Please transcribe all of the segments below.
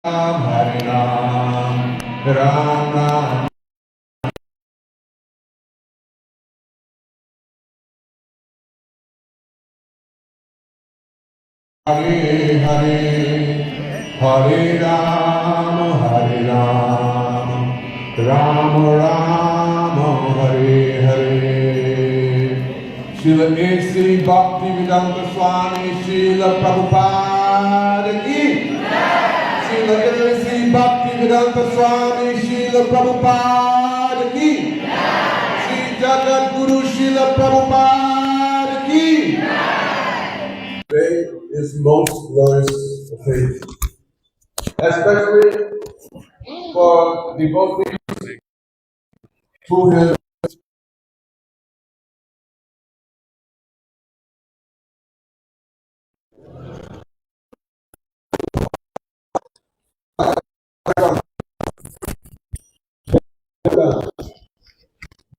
Hare Ram, Ram Ram. Hare Hare, Hare Ram, Ram Ram, Hare Hare. Srila A.C. Bhaktivedanta Swami, Srila Prabhupada ki. Srila A.C. Bhaktivedanta Swami, Srila Prabhupada ki. Sri Jagat Guru Srila Prabhupada ki. Today is most glorious occasion, especially for devotees who have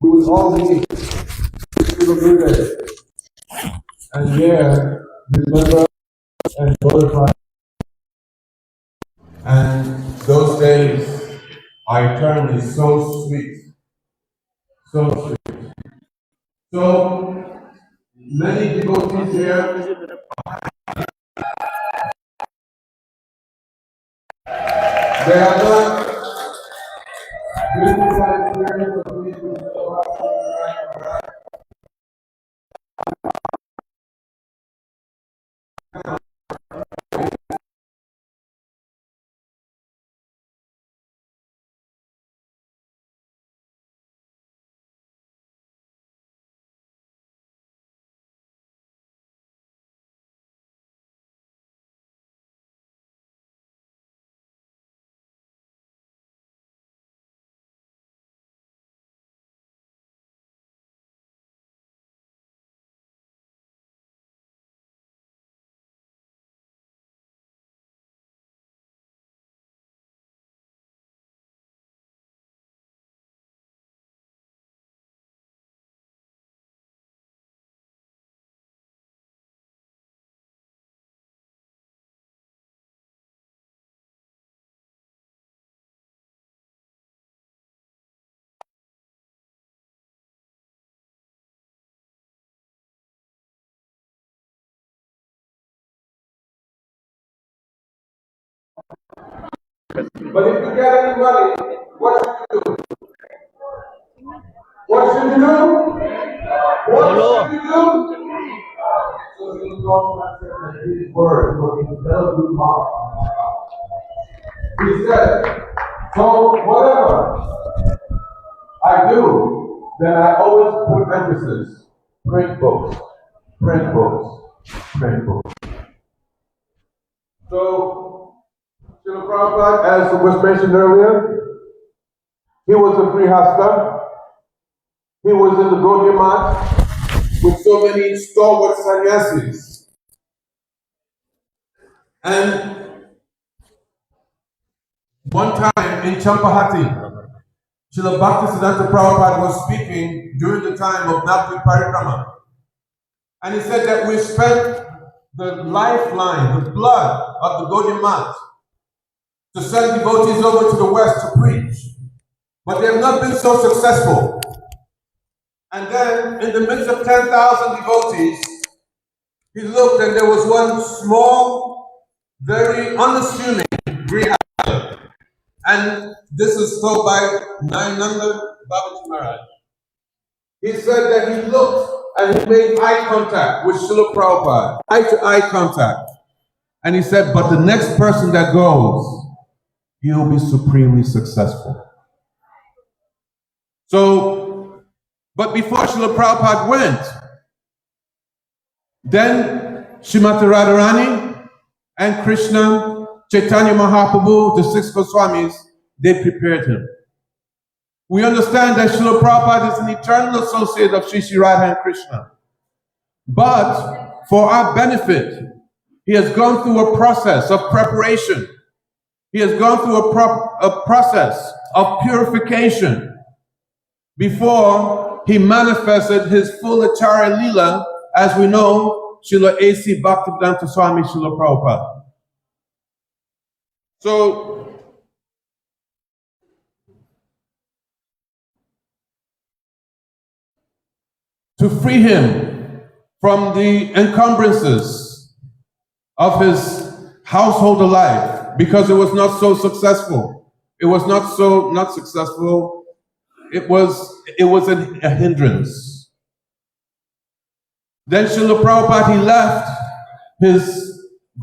we will all meet Srila and there remember and glorify. And those days are eternally so sweet, so sweet. So many devotees here, they have not beautiful experience of meeting Maharaja. But if you get any money, what should you do? What should you do? What should you do? So you don't these words, but you tell you heart. He said, so whatever I do, then I always put emphasis. Print books, print books, print books. So, Srila Prabhupada, as was mentioned earlier, he was a Grihastha. He was in the Gaudiya Math with so many stalwart sannyasis. And one time in Champahati, Srila Bhaktisiddhanta Prabhupada was speaking during the time of Navadvip Parikrama. And he said that we spent the lifeline, the blood of the Gaudiya Math to send devotees over to the West to preach. But they have not been so successful. And then, in the midst of 10,000 devotees, he looked and there was one small, very unassuming Grihastha. And this is told by Nayananda Babaji Maharaj. He said that he looked and he made eye contact with Srila Prabhupada, eye-to-eye contact. And he said, but the next person that goes, he'll be supremely successful. So, but before Srila Prabhupada went, then Srimati Radharani and Krishna, Chaitanya Mahaprabhu, the six Goswamis, they prepared him. We understand that Srila Prabhupada is an eternal associate of Sri Sri Radha and Krishna. But for our benefit, he has gone through a process of preparation. He has gone through a process of purification before he manifested his full Acharya Leela, as we know, Srila A.C. Bhaktivedanta Swami Srila Prabhupada. So, to free him from the encumbrances of his household life because it was not so successful. It was not successful. It was a hindrance. Then Srila Prabhupada, he left his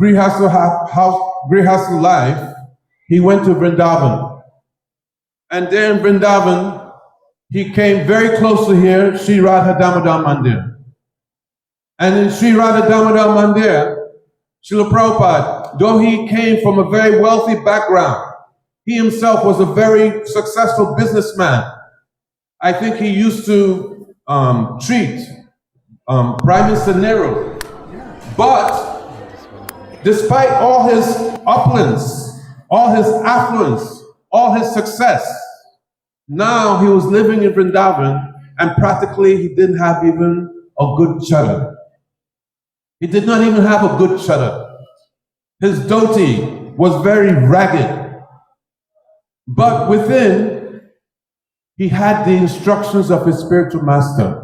Grihastha life. He went to Vrindavan. And there in Vrindavan, he came very close to here, Sri Radha Damodar Mandir. And in Sri Radha Damodar Mandir, Srila Prabhupada, though he came from a very wealthy background, he himself was a very successful businessman. I think he used to treat Prime Minister Nehru. But despite all his opulence, all his affluence, all his success, now he was living in Vrindavan and practically he didn't have even a good chadar. He did not even have a good chadar. His dhoti was very ragged. But within, he had the instructions of his spiritual master.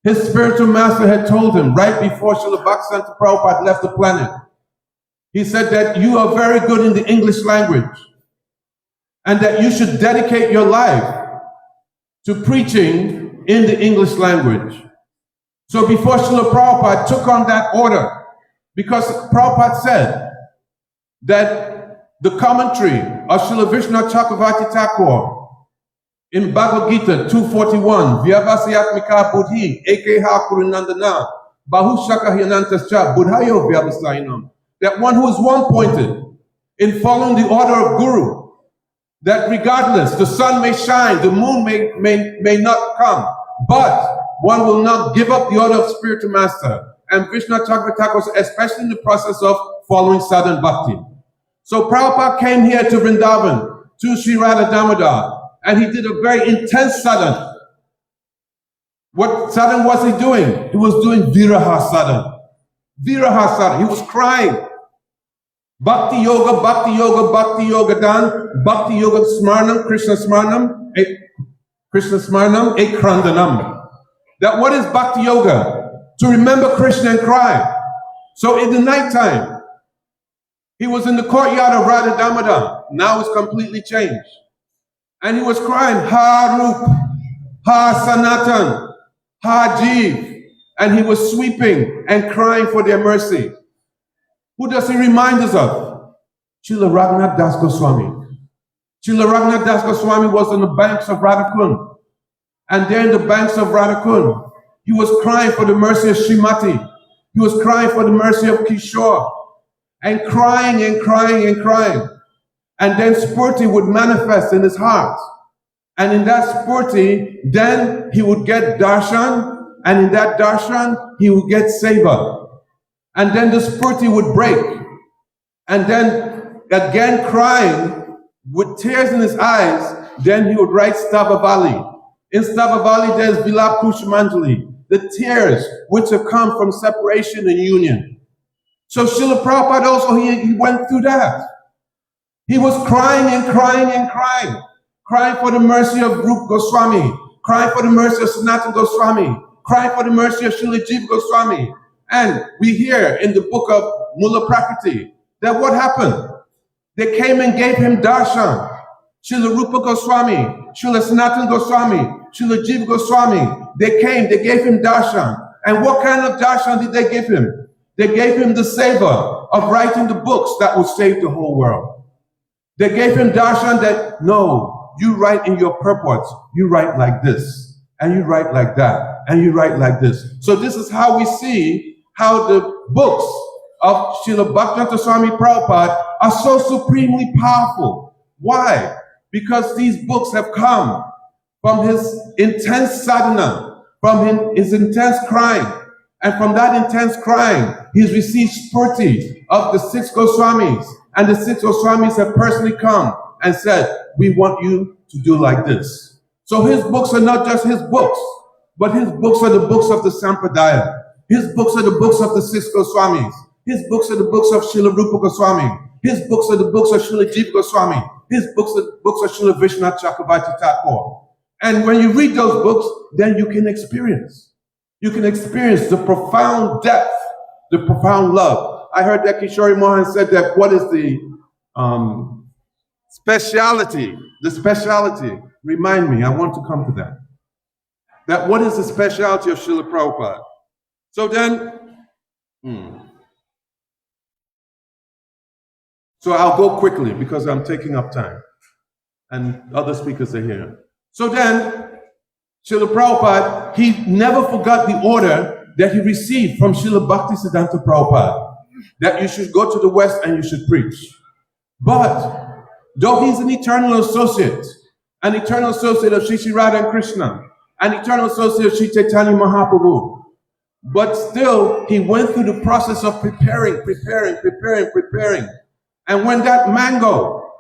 His spiritual master had told him right before Srila Bhaktivedanta Prabhupada left the planet. He said that you are very good in the English language and that you should dedicate your life to preaching in the English language. So before Srila Prabhupada took on that order, because Prabhupada said that the commentary of Srila Vishnu Chakravarti Thakur in Bhagavad Gita 241, Vyavasyatmika Buddhi, Ekeha Kurunandana, Bahushaka Hyanantascha, Buddhayo Vyavasayanam, that one who is one-pointed in following the order of Guru, that regardless, the sun may shine, the moon may not come, but one will not give up the order of spiritual master. And Vishnu Chakravarti Thakur, especially in the process of following sadhana bhakti. So Prabhupada came here to Vrindavan, to Sri Radha Damodar, and he did a very intense sadhana. What sadhana was he doing? He was doing viraha sadhana. Viraha sadhana. He was crying. Bhakti yoga, bhakti yoga, bhakti yoga dan, bhakti yoga smarnam, Krishna smarnam, ekrandanam. That what is bhakti yoga? To remember Krishna and cry. So in the nighttime, he was in the courtyard of Radha Damodar. Now it's completely changed. And he was crying, Ha Rup, Ha Sanatan, Ha Jeev. And he was sweeping and crying for their mercy. Who does he remind us of? Srila Raghunath Das Goswami. Srila Raghunath Das Goswami was on the banks of Radhakund. And there in the banks of Radhakund, he was crying for the mercy of Srimati. He was crying for the mercy of Kishore. And crying and crying and crying. And then Spurti would manifest in his heart. And in that Spurti, then he would get darshan. And in that darshan, he would get seva. And then the Spurti would break. And then again crying with tears in his eyes, then he would write Stavavali. In Stavavali, there's Vilap Kushamanjali, the tears which have come from separation and union. So Srila Prabhupada also, he went through that. He was crying and crying and crying. Crying for the mercy of Rupa Goswami. Crying for the mercy of Sanatana Goswami. Crying for the mercy of Srila Jiva Goswami. And we hear in the book of Mula Prakriti that what happened? They came and gave him darshan. Srila Rupa Goswami, Srila Sanatana Goswami, Srila Jiva Goswami. They came, they gave him darshan. And what kind of darshan did they give him? They gave him the seva of writing the books that would save the whole world. They gave him darshan that, no, you write in your purports, you write like this, and you write like that, and you write like this. So this is how we see how the books of Srila Bhaktivedanta Swami Prabhupada are so supremely powerful. Why? Because these books have come from his intense sadhana, from his intense crying. And from that intense crying, he's received spurti of the 6 Goswamis. And the 6 Goswamis have personally come and said, we want you to do like this. So his books are not just his books, but his books are the books of the Sampradaya. His books are the books of the 6 Goswamis. His books are the books of Srila Rupa Goswami. His books are the books of Srila Jiva Goswami. His books are the books of Srila Vishnu Chakravarti Thakur. And when you read those books, then you can experience. You can experience the profound depth, the profound love. I heard that Kishore Mohan said that what is the speciality? The speciality. Remind me, I want to come to that. That what is the speciality of Srila Prabhupada? So then, so I'll go quickly because I'm taking up time and other speakers are here. So then, Srila Prabhupada, he never forgot the order that he received from Srila Bhaktisiddhanta Prabhupada, that you should go to the West and you should preach. But, though he's an eternal associate of Shri Shri Radha and Krishna, an eternal associate of Shri Chaitanya Mahaprabhu, but still, he went through the process of preparing. And when that mango,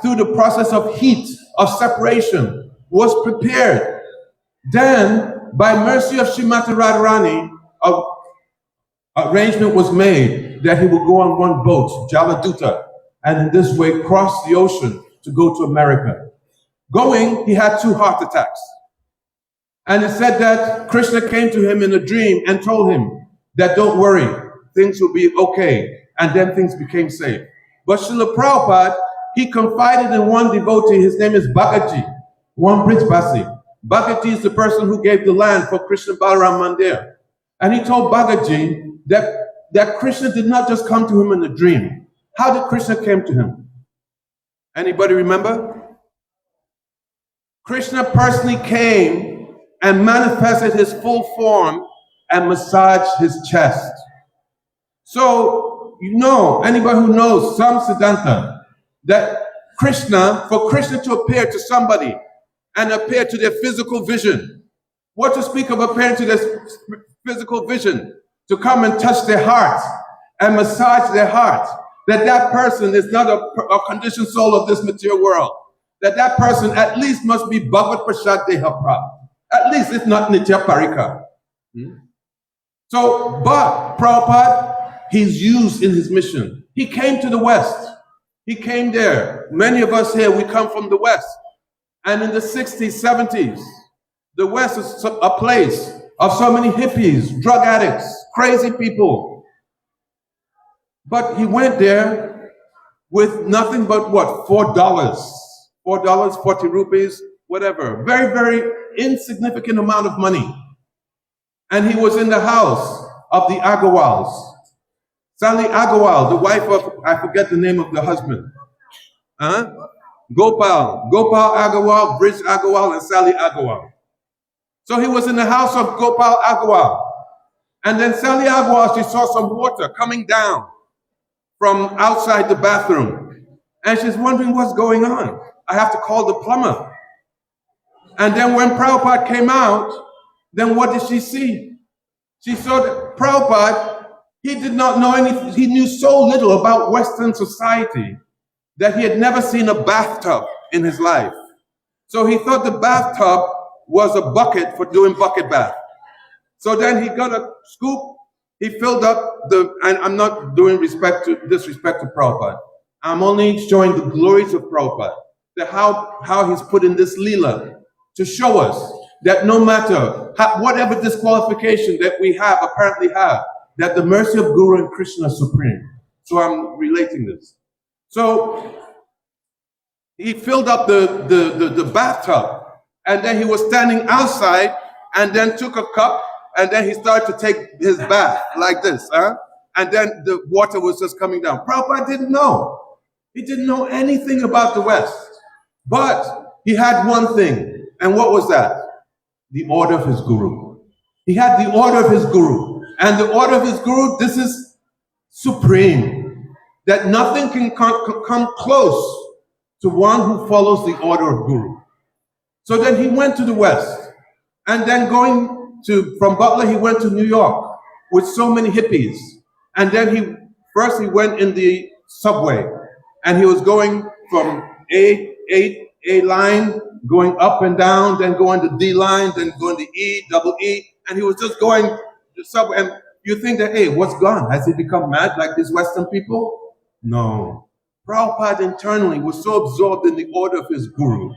through the process of heat, of separation, was prepared, then, by mercy of Srimati Radharani, an arrangement was made that he would go on one boat, Jaladuta, and in this way cross the ocean to go to America. Going, he had 2 heart attacks. And it said that Krishna came to him in a dream and told him that don't worry, things will be okay. And then things became safe. But Srila Prabhupada, he confided in one devotee, his name is Bhagaji, one Brijbasi. Bhagaji is the person who gave the land for Krishna Balaram Mandir. And he told Bhagaji that Krishna did not just come to him in a dream. How did Krishna came to him? Anybody remember? Krishna personally came and manifested his full form and massaged his chest. So, you know, anybody who knows some Siddhanta, that for Krishna to appear to somebody and appear to their physical vision, what to speak of appearing to their physical vision, to come and touch their heart and massage their heart, that person is not a conditioned soul of this material world, that person at least must be Bhagavad Prasad Deha, at least it's not Nitya Parika. So, but Prabhupada, he's used in his mission. He came to the West. He came there. Many of us here, we come from the West. And in the 60s, 70s, the West is a place of so many hippies, drug addicts, crazy people. But he went there with nothing but what? $4, 40 rupees, whatever. Very, very insignificant amount of money. And he was in the house of the Agarwals. Sally Agarwal, the wife of, I forget the name of the husband. Gopal Agarwal, Brij Agarwal, and Sally Agarwal. So he was in the house of Gopal Agarwal. And then Sally Agarwal, she saw some water coming down from outside the bathroom. And she's wondering what's going on. I have to call the plumber. And then when Prabhupada came out, then what did she see? She saw that Prabhupada, he did not know anything. He knew so little about Western society that he had never seen a bathtub in his life. So he thought the bathtub was a bucket for doing bucket bath. So then he got a scoop, he filled up and I'm not doing disrespect to Prabhupada. I'm only showing the glories of Prabhupada, that how he's put in this Leela to show us that no matter whatever disqualification that we apparently have, that the mercy of Guru and Krishna is supreme. So I'm relating this. So he filled up the bathtub, and then he was standing outside, and then took a cup, and then he started to take his bath like this, and then the water was just coming down. Prabhupada didn't know. He didn't know anything about the West. But he had one thing, and what was that? The order of his Guru. He had the order of his Guru. And the order of his Guru, this is supreme. That nothing can come close to one who follows the order of Guru. So then he went to the West. And then from Butler, he went to New York with so many hippies. And then he went in the subway. And he was going from A line, going up and down, then going to D line, then going to E, double E. And he was just going the subway. And you think that, hey, what's gone? Has he become mad like these Western people? No. Prabhupada internally was so absorbed in the order of his Guru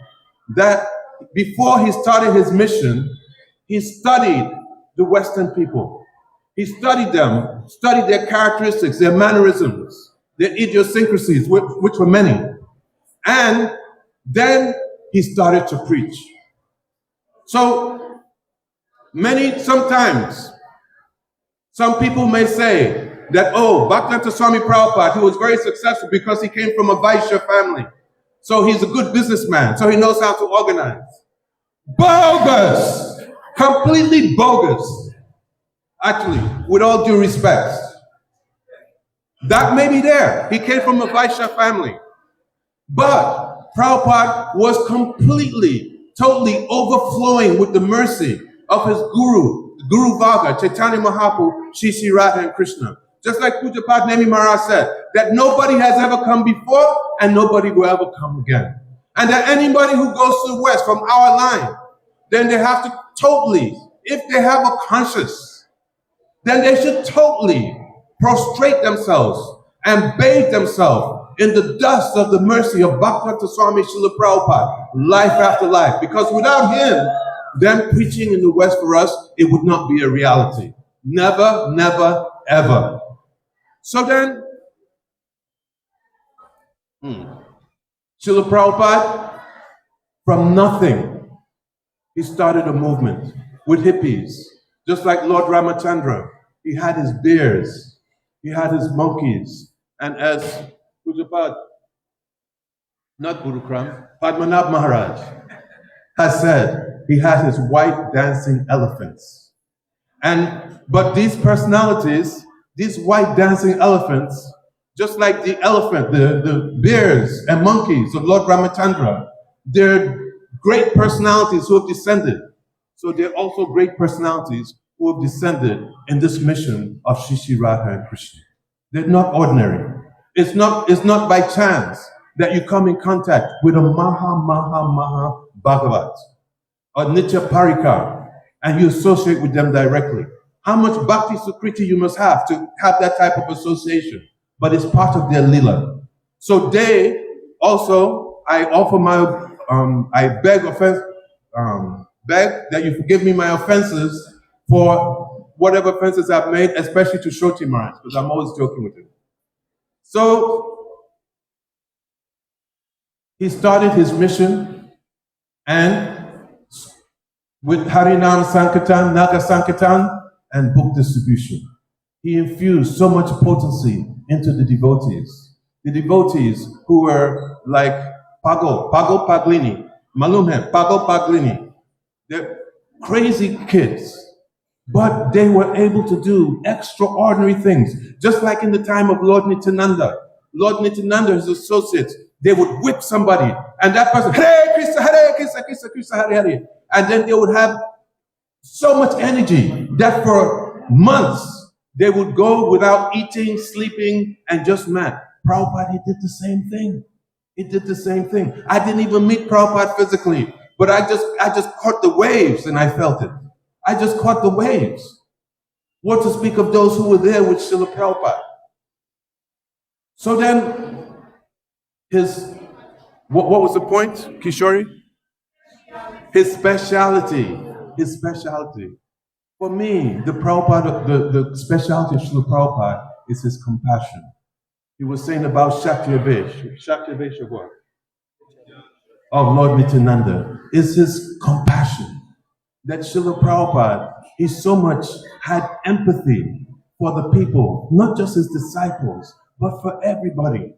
that before he started his mission, he studied the Western people. He studied them, studied their characteristics, their mannerisms, their idiosyncrasies, which were many. And then he started to preach. So sometimes, some people may say that, oh, Bhaktivedanta Swami Prabhupada, he was very successful because he came from a Vaishya family. So he's a good businessman, so he knows how to organize. Bogus! Completely bogus. Actually, with all due respect. That may be there. He came from a Vaishya family. But Prabhupada was completely, totally overflowing with the mercy of his Guru Varga, Chaitanya Mahaprabhu, Shri Shri Radha and Krishna. Just like Pujapad Nemi Maharaj said, that nobody has ever come before and nobody will ever come again. And that anybody who goes to the West from our line, then they have to totally, if they have a conscience, then they should totally prostrate themselves and bathe themselves in the dust of the mercy of Bhaktivedanta Swami Srila Prabhupada, life after life. Because without him, them preaching in the West for us, it would not be a reality. Never, never, ever. So then, Srila Prabhupada, from nothing, he started a movement with hippies. Just like Lord Ramachandra, he had his bears, he had his monkeys, and as Pujapad, not Guru Kram, Padmanabh Maharaj has said, he had his white dancing elephants. But these personalities, these white dancing elephants, just like the elephant, the bears and monkeys of Lord Ramachandra, they're great personalities who have descended. So they're also great personalities who have descended in this mission of Shri Shri Radha and Krishna. They're not ordinary. It's not by chance that you come in contact with a Maha Bhagavat, or Nitya Parikar, and you associate with them directly. How much Bhakti Sukriti you must have to have that type of association. But it's part of their lila. So they also, I offer my, I beg that you forgive me my offenses for whatever offenses I've made, especially to Shoti Maharaj, because I'm always joking with him. So he started his mission, and with Harinam Sankirtan, Naga Sankirtan, and book distribution, he infused so much potency into the devotees who were like Pago Paglini, Malum hai, Pago Paglini. They're crazy kids, but they were able to do extraordinary things. Just like in the time of Lord Nityananda. Lord Nityananda, his associates, they would whip somebody, and that person, Hare Krishna, Krishna, Hare Hare. And then they would have so much energy that for months they would go without eating, sleeping, and just mad. Prabhupada, he did the same thing. He did the same thing. I didn't even meet Prabhupada physically, but I just caught the waves and I felt it. I just caught the waves. What to speak of those who were there with Srila Prabhupada? So then, what was the point, Kishori? His speciality. For me, the speciality of Srila Prabhupada is his compassion. He was saying about Shakyavesh what? Of Lord Nityananda, is his compassion. That Srila Prabhupada, he so much had empathy for the people, not just his disciples, but for everybody.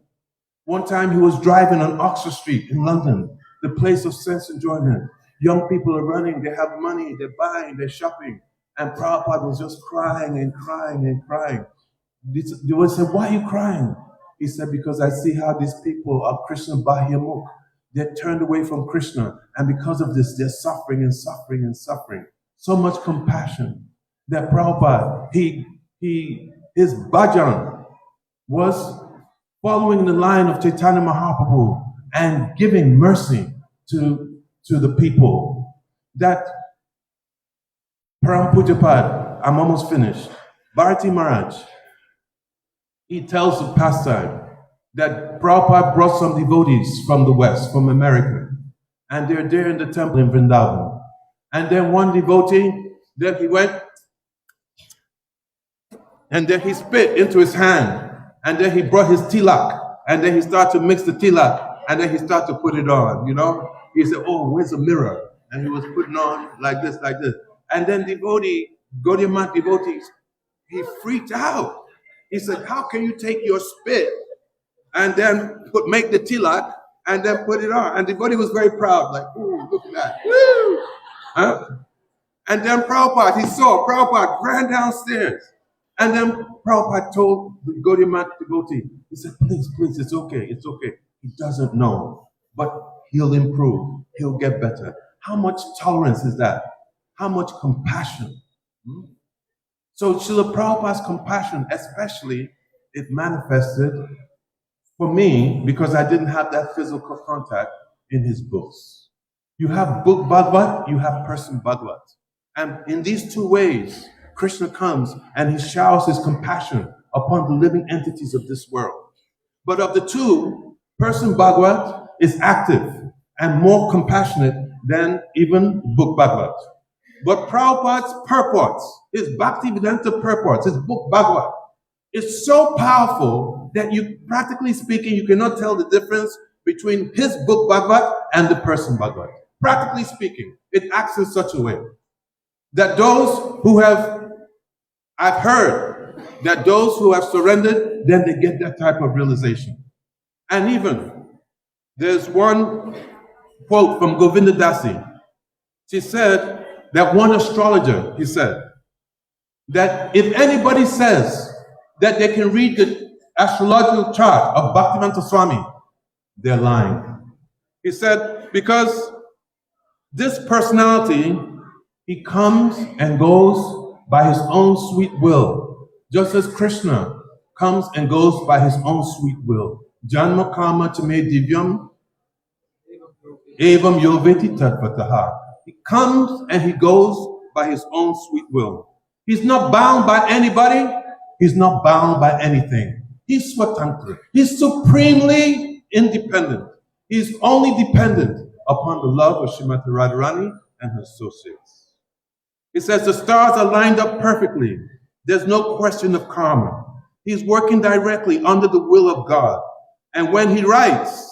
One time he was driving on Oxford Street in London, the place of sense enjoyment. Young people are running, they have money, they're buying, they're shopping. And Prabhupada was just crying and crying and crying. They would say, why are you crying? He said, because I see how these people are Krishna Bahyamukh. They're turned away from Krishna. And because of this, they're suffering and suffering and suffering. So much compassion that Prabhupada, his bhajan was following the line of Chaitanya Mahaprabhu and giving mercy to the people. That Param Pujapad, I'm almost finished. Bharati Maharaj, he tells the pastime that Prabhupada brought some devotees from the West, from America, and they're there in the temple in Vrindavana. And then one devotee, then he went and then he spit into his hand, and then he brought his tilak, and then he started to mix the tilak, and then he started to put it on, you know. He said, oh, where's the mirror? And he was putting on like this, like this. And then Gaudiya Math devotees, he freaked out. He said, how can you take your spit and then make the tilak and then put it on? And the devotee was very proud, like, ooh, look at that. Woo! Huh? And then Prabhupada ran downstairs. And then Prabhupada told the Gaudiya Math devotee, he said, please, it's okay. He doesn't know, but he'll improve. He'll get better. How much tolerance is that? How much compassion? So Srila Prabhupada's compassion, especially, it manifested for me because I didn't have that physical contact in his books. You have book Bhagavad, you have person Bhagavad. And in these two ways, Krishna comes and he showers his compassion upon the living entities of this world. But of the two, person Bhagavad is active and more compassionate than even book Bhagavad. But Prabhupada's purports, his Bhaktivedanta purports, his book Bhagavad, is so powerful that you, practically speaking, you cannot tell the difference between his book Bhagavad and the person Bhagavad. Practically speaking, it acts in such a way that those who have, I've heard that those who have surrendered, then they get that type of realization. And even, there's one quote from Govinda Dasi. She said that one astrologer, he said, that if anybody says that they can read the astrological chart of Bhaktivedanta Swami, they're lying. He said, because this personality, he comes and goes by his own sweet will, just as Krishna comes and goes by his own sweet will. Janma karma tame divyam evam yoveti tatpataha. He comes and he goes by his own sweet will. He's not bound by anybody. He's not bound by anything. He's swatantra. He's supremely independent. He's only dependent upon the love of Srimati Radharani and her associates. He says the stars are lined up perfectly. There's no question of karma. He's working directly under the will of God. And when he writes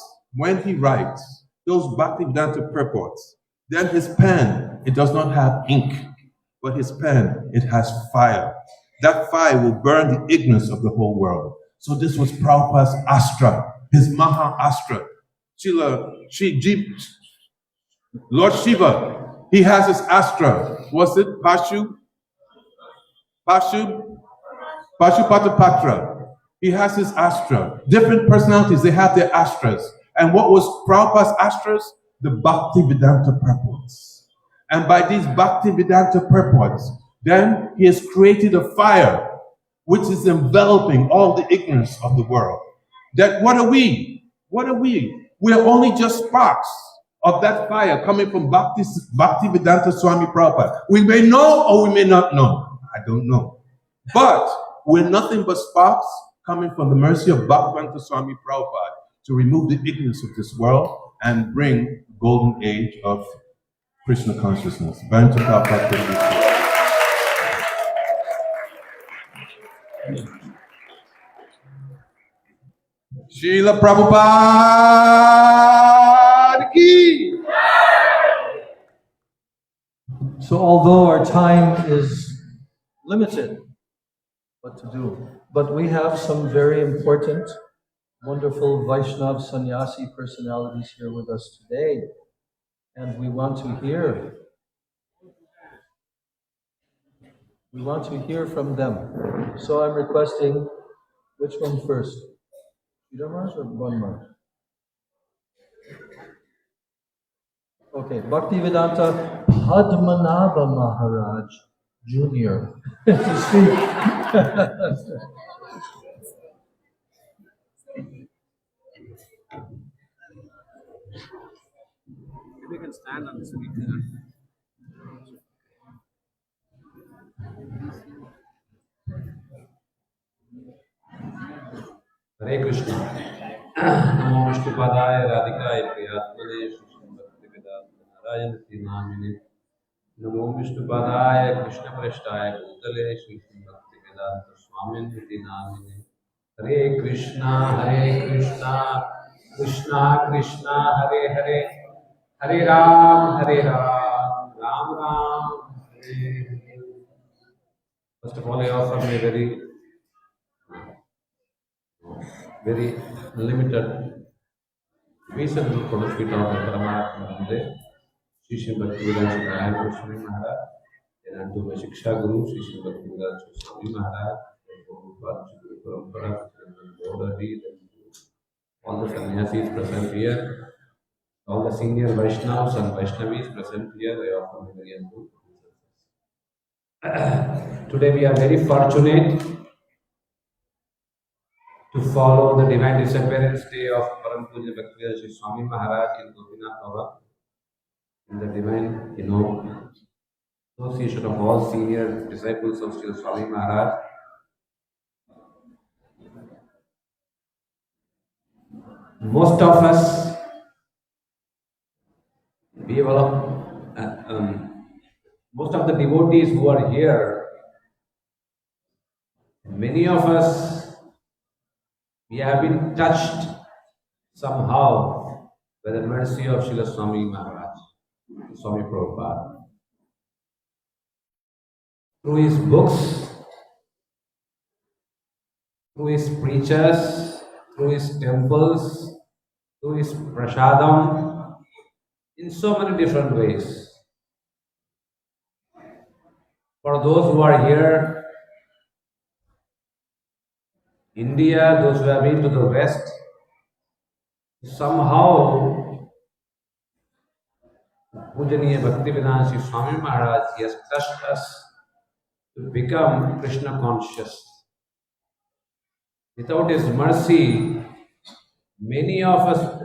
those Bhaktivedanta purports, then his pen, it does not have ink, but his pen, it has fire. That fire will burn the ignorance of the whole world. So this was Prabhupada's astra, his Maha Astra. Lord Shiva, he has his astra. Was it Pashupatapatra? He has his astra. Different personalities, they have their astras. And what was Prabhupada's astras? The Bhaktivedanta purports. And by these Bhaktivedanta purports, then he has created a fire which is enveloping all the ignorance of the world. That what are we? We are only just sparks of that fire coming from Bhaktivedanta Swami Prabhupada. We may know or we may not know. I don't know. But we're nothing but sparks coming from the mercy of Bhaktivedanta Swami Prabhupada to remove the ignorance of this world and bring the golden age of Krishna consciousness. Bhanta Prabhupada. Srila Prabhupada ki. So although our time is limited, what to do? But we have some very important, wonderful Vaishnav sannyasi personalities here with us today. And we want to hear from them. So I'm requesting, which one first? Sridharmas or Banma? Okay, Bhaktivedanta Padmanabha Maharaj Jr. to speak. We can stand on the speaker. Hare Krishna. Namo Vishnupadaya Radhikaya Priyatmane Shri Bhaktivedanta Narayana Namine. Namo Vishnupadaya Krishna Prashtaya Bhutale Shri Bhaktivedanta स्वामिन्ति नामिने Hare Krishna Krishna Krishna Hare Hare Hare Ram Ram Ram Hare Hare. First of all, I offer me very limited recent photography of Paramatma Shri Shri Bhaktivedanta Narayan Swami Maharaj, and to my Shiksha Guru Shri Shri Bhaktivedanta Swami Maharaj, all the sannyasis present here, all the senior Vaishnavas and Vaishnavis present here, I offer my very humble obeisances. Today we are very fortunate to follow the divine disappearance day of Param Puja Bhaktivedanta Shri Swami Maharaj in Gopinath Bhava, in the divine, association of all senior disciples of Sri Swami Maharaj. Most of us, most of the devotees who are here, many of us, we have been touched somehow by the mercy of Srila Swami Maharaj, Swami Prabhupada. Through his books, through his preachers, through his temples, through his prasadam, in so many different ways. For those who are here, India, those who have been to the West, somehow Pujaniya Bhaktivedanta Shri Swami Maharaj, he has touched us to become Krishna conscious. Without his mercy, many of us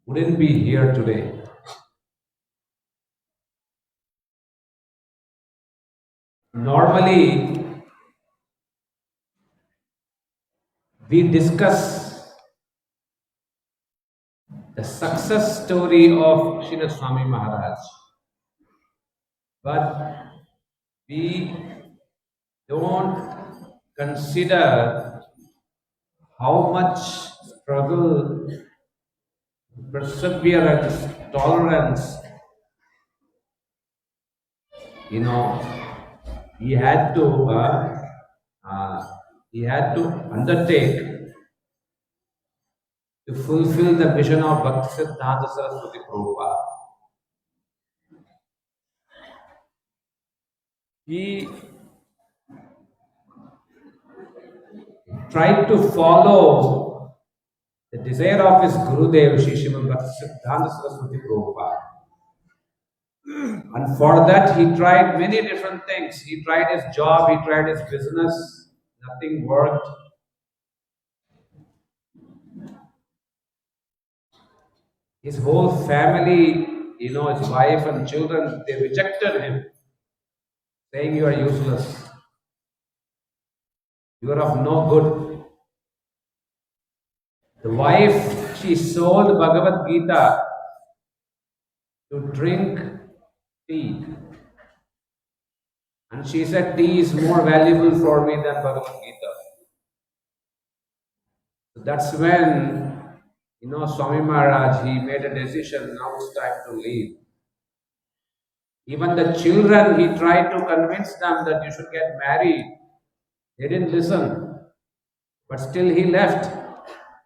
wouldn't be here today. Normally, we discuss the success story of Srila Swami Maharaj, but we don't consider how much struggle, perseverance, tolerance, he had to undertake to fulfill the mission of Bhaktisiddhanta Saraswati Prabhupada. He tried to follow the desire of his Gurudev, Shri Srimad Bhaktisiddhanta Saraswati Prabhupada. And for that, he tried many different things. He tried his job, he tried his business, nothing worked. His whole family, his wife and children, they rejected him, saying, "You are useless. You are of no good." The wife, she sold Bhagavad Gita to drink tea. And she said, "Tea is more valuable for me than Bhagavad Gita." So that's when, Swami Maharaj, he made a decision, now it's time to leave. Even the children, he tried to convince them that you should get married. They didn't listen. But still he left.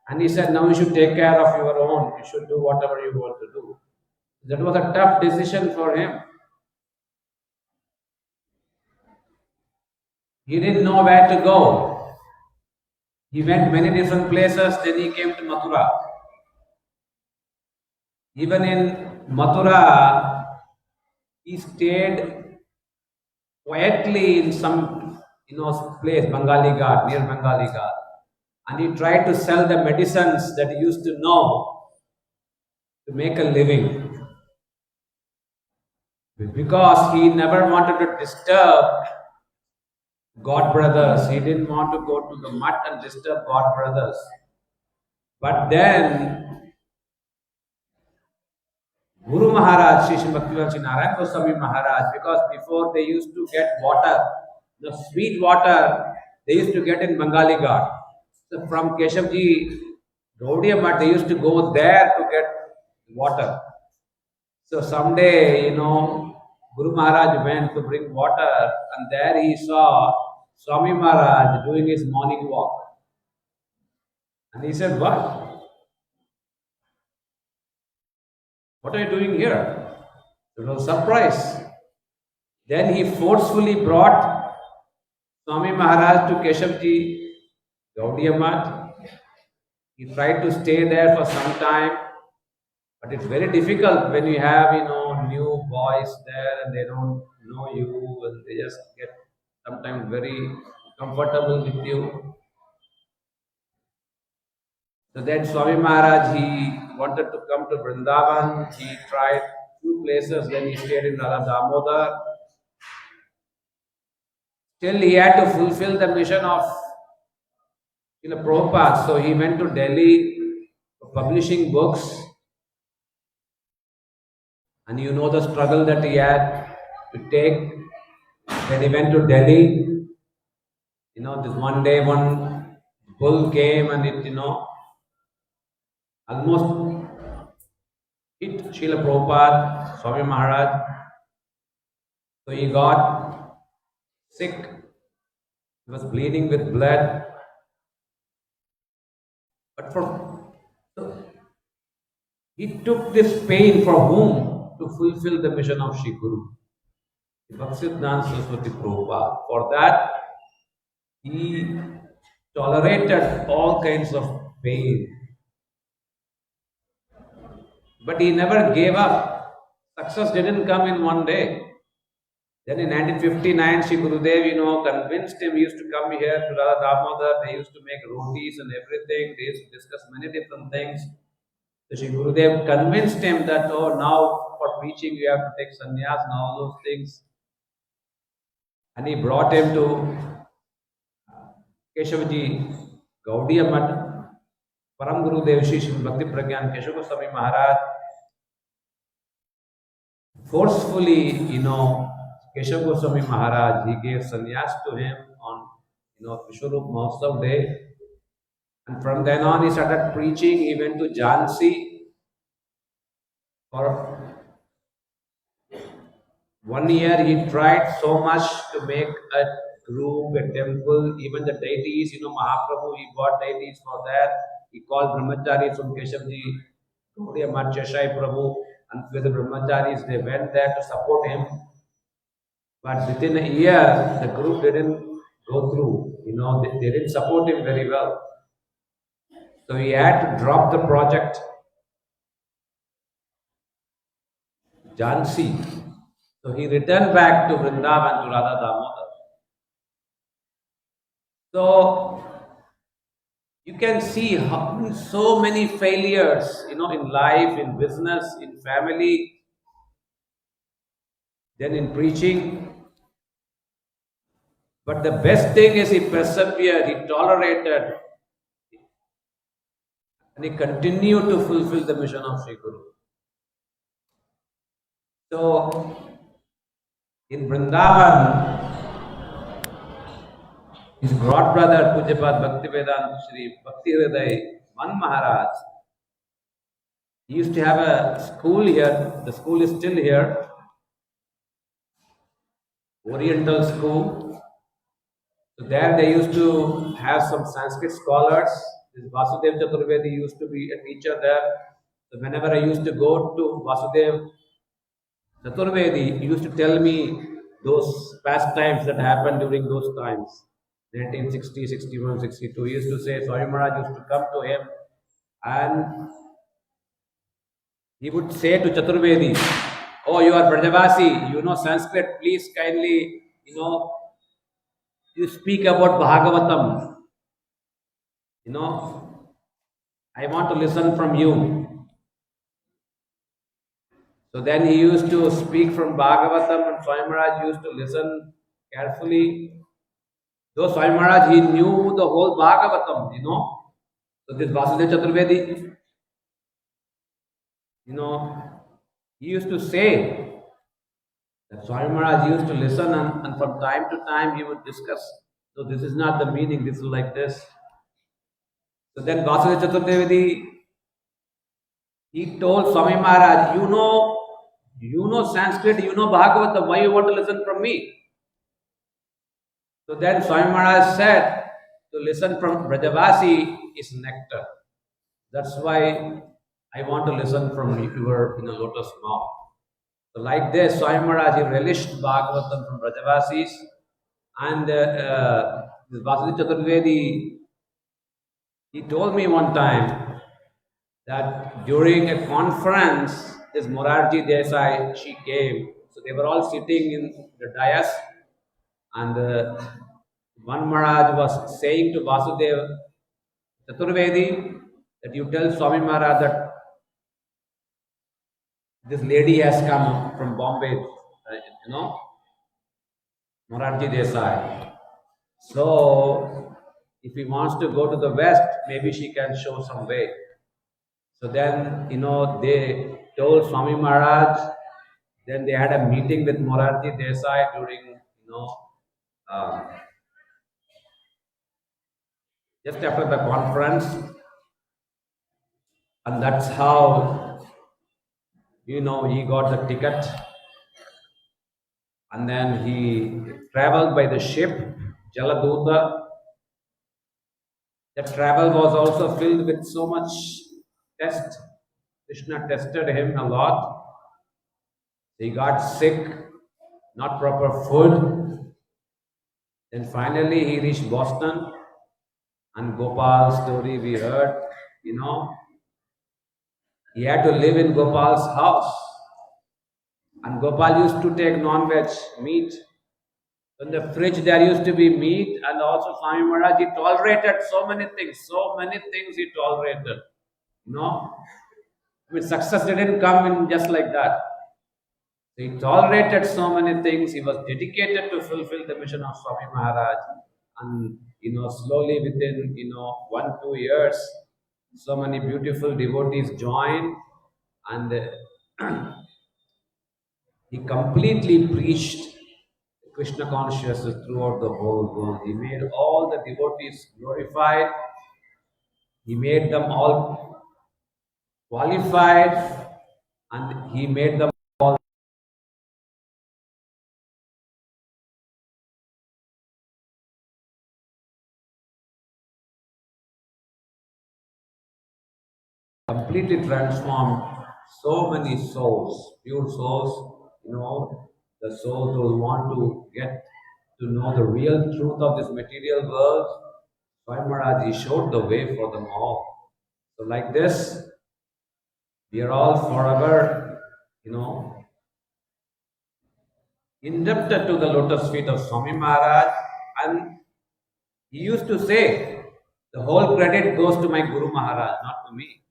And he said, now you should take care of your own. You should do whatever you want to do. That was a tough decision for him. He didn't know where to go. He went many different places, then he came to Mathura. Even in Mathura, he stayed quietly in some, place, Bengali Ghat, near Bengali Ghat. And he tried to sell the medicines that he used to know to make a living. Because he never wanted to disturb God brothers. He didn't want to go to the mud and disturb God brothers. But then Guru Maharaj, Sri Bhaktivedanta Narayan Goswami Maharaj, because before they used to get water the sweet water they used to get in Bengali Ghat. So from Keshavji Gaudiya Math, they used to go there to get water. So someday, Guru Maharaj went to bring water, and there he saw Swami Maharaj doing his morning walk. And he said, "What? What are you doing here?" It was a surprise. Then he forcefully brought Swami Maharaj to Keshavji Gaudiya Math. He tried to stay there for some time, but it's very difficult when you have, new boys there and they don't know you and they just get sometimes very comfortable with you. So then Swami Maharaj, he wanted to come to Vrindavan. He tried few places, then he stayed in Radha Damodar. Still, he had to fulfill the mission of Prabhupada. So he went to Delhi publishing books. And you know the struggle that he had to take. When he went to Delhi, this one day one bull came and it, almost hit Srila Prabhupada, Swami Maharaj. So he got sick. He was bleeding with blood. But he took this pain for whom? To fulfill the mission of Shri Guru. Bhaktivedanta Saraswati Prabhupada. For that, he tolerated all kinds of pain. But he never gave up. Success didn't come in one day. Then in 1959, Shri Gurudev, convinced him. He used to come here to Radha Damodar. They used to make rotis and everything. They used to discuss many different things. So Shri Gurudev convinced him that, now for preaching you have to take sannyas and all those things. And he brought him to Keshavji Gaudiya Math. Param Guru Dev Shri Bhakti Pragyan Keshav Goswami Maharaj forcefully, Keshav Goswami Maharaj, he gave sannyas to him on, Vishwarup Mahotsav day. And from then on, he started preaching. He went to Jhansi for 1 year. He tried so much to make a group, a temple, even the deities, Mahaprabhu, he got deities for that. He called brahmacharis from Keshavji, Gaudiya Math, Cheshai Prabhu, and with the brahmacharis, they went there to support him. But within a year, the group didn't go through. They didn't support him very well. So he had to drop the project. Jhansi. So he returned back to Vrindavan, to Radha Damodar. So you can see how so many failures, in life, in business, in family, then in preaching. But the best thing is he persevered, he tolerated, and he continued to fulfill the mission of Sri Guru. So in Vrindavan, his god brother Pujapad Bhaktivedanta Shri Bhakti Hriday Man Maharaj, he used to have a school here. The school is still here, Oriental school. So there they used to have some Sanskrit scholars. This Vasudev Chaturvedi used to be a teacher there. So whenever I used to go to Vasudev Chaturvedi, he used to tell me those pastimes that happened during those times. 1960, 61, 62. He used to say, Swami Maharaj used to come to him and he would say to Chaturvedi, "Oh, you are Brajavasi, you know Sanskrit, please kindly, you speak about Bhagavatam. I want to listen from you." So then he used to speak from Bhagavatam and Swami Maharaj used to listen carefully. Though Swami Maharaj, he knew the whole Bhagavatam, So this Vasudev Chaturvedi, he used to say That Swami Maharaj used to listen, and from time to time he would discuss. So this is not the meaning, this is like this. So then Vasudeva Chaturvedi, he told Swami Maharaj, you know Sanskrit, you know Bhagavatam, why you want to listen from me? So then Swami Maharaj said, to listen from Brajavasi is nectar. That's why I want to listen from your lotus mouth. So like this, Swami Maharaj he relished Bhagavatam from Brajavasis, and this Vasudeva Chaturvedi, he told me one time that during a conference, this Morarji Desai, she came. So they were all sitting in the dais, and one Maharaj was saying to Vasudeva Chaturvedi that you tell Swami Maharaj that this lady has come from Bombay, Morarji Desai. So if he wants to go to the west, maybe she can show some way. So then, they told Swami Maharaj, then they had a meeting with Morarji Desai during, uh, just after the conference. And that's how, he got the ticket. And then he traveled by the ship, Jaladuta. The travel was also filled with so much test. Krishna tested him a lot. He got sick, not proper food. Then finally he reached Boston, and Gopal's story we heard, he had to live in Gopal's house. And Gopal used to take non-veg meat. In the fridge there used to be meat, and also Swami Maharaj, he tolerated so many things he tolerated. Success didn't come in just like that. He tolerated so many things. He was dedicated to fulfill the mission of Swami Maharaj. And, slowly within, 1-2 years, so many beautiful devotees joined, and he completely preached Krishna consciousness throughout the whole world. He made all the devotees glorified. He made them all qualified, and he made them all completely transformed so many souls, pure souls, the souls who want to get to know the real truth of this material world. Swami Maharaj, he showed the way for them all. So like this, we are all forever, indebted to the lotus feet of Swami Maharaj. And he used to say, the whole credit goes to my Guru Maharaj, not to me.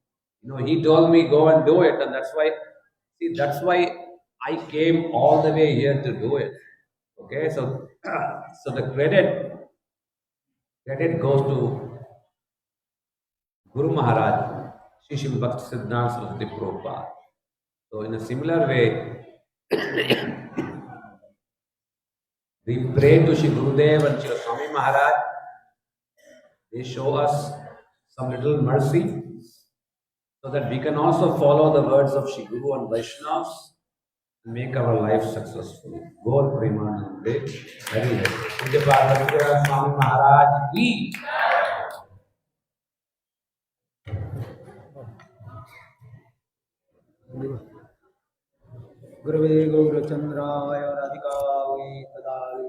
He told me go and do it, and that's why I came all the way here to do it. Okay, so so the credit goes to Guru Maharaj, Shri Srila Bhakti Siddhanta Saraswati Prabhupada. So in a similar way, we pray to Shri Gurudev and Shri Swami Maharaj. They show us some little mercy, so that we can also follow the words of Shri Guru and Vaishnavas and make our life successful. Gaur Premanande, Hari Hari. Pujya Parvati Swami Maharaj ki. गुरुवे गौरचंद्राय राधिकायै तदालि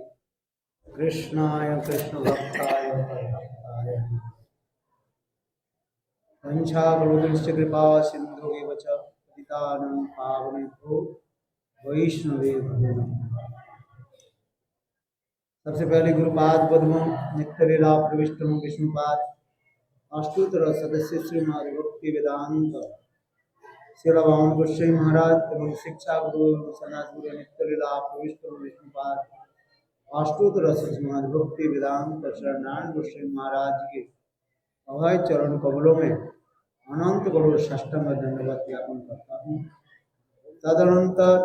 कृष्णाय कृष्णभक्ताय भक्ताय वंशाकल्पतरुश्च कृपा सिन्धुः च पतितानां पावनेभ्यो वैष्णवेभ्यो नमः। सबसे पहले गुरुपाद पद्म नित्यलीला प्रविष्टम विष्णुपाद अष्टोत्तर सदस्य श्रीमद् भक्ति वेदांत श्रीलवान गोस्वामी महाराज एवं शिक्षा गुरु एवं सन्यास गुरु नित्यलीला प्रविष्टम विष्णुपाद अष्टोत्तर श्रीमद् भक्ति वेदांत शरणान गोस्वामी महाराज के अभय चरण कमलों में अनंत करोड़ षष्टम दंडवत ज्ञापन करता हूँ। तदनंतर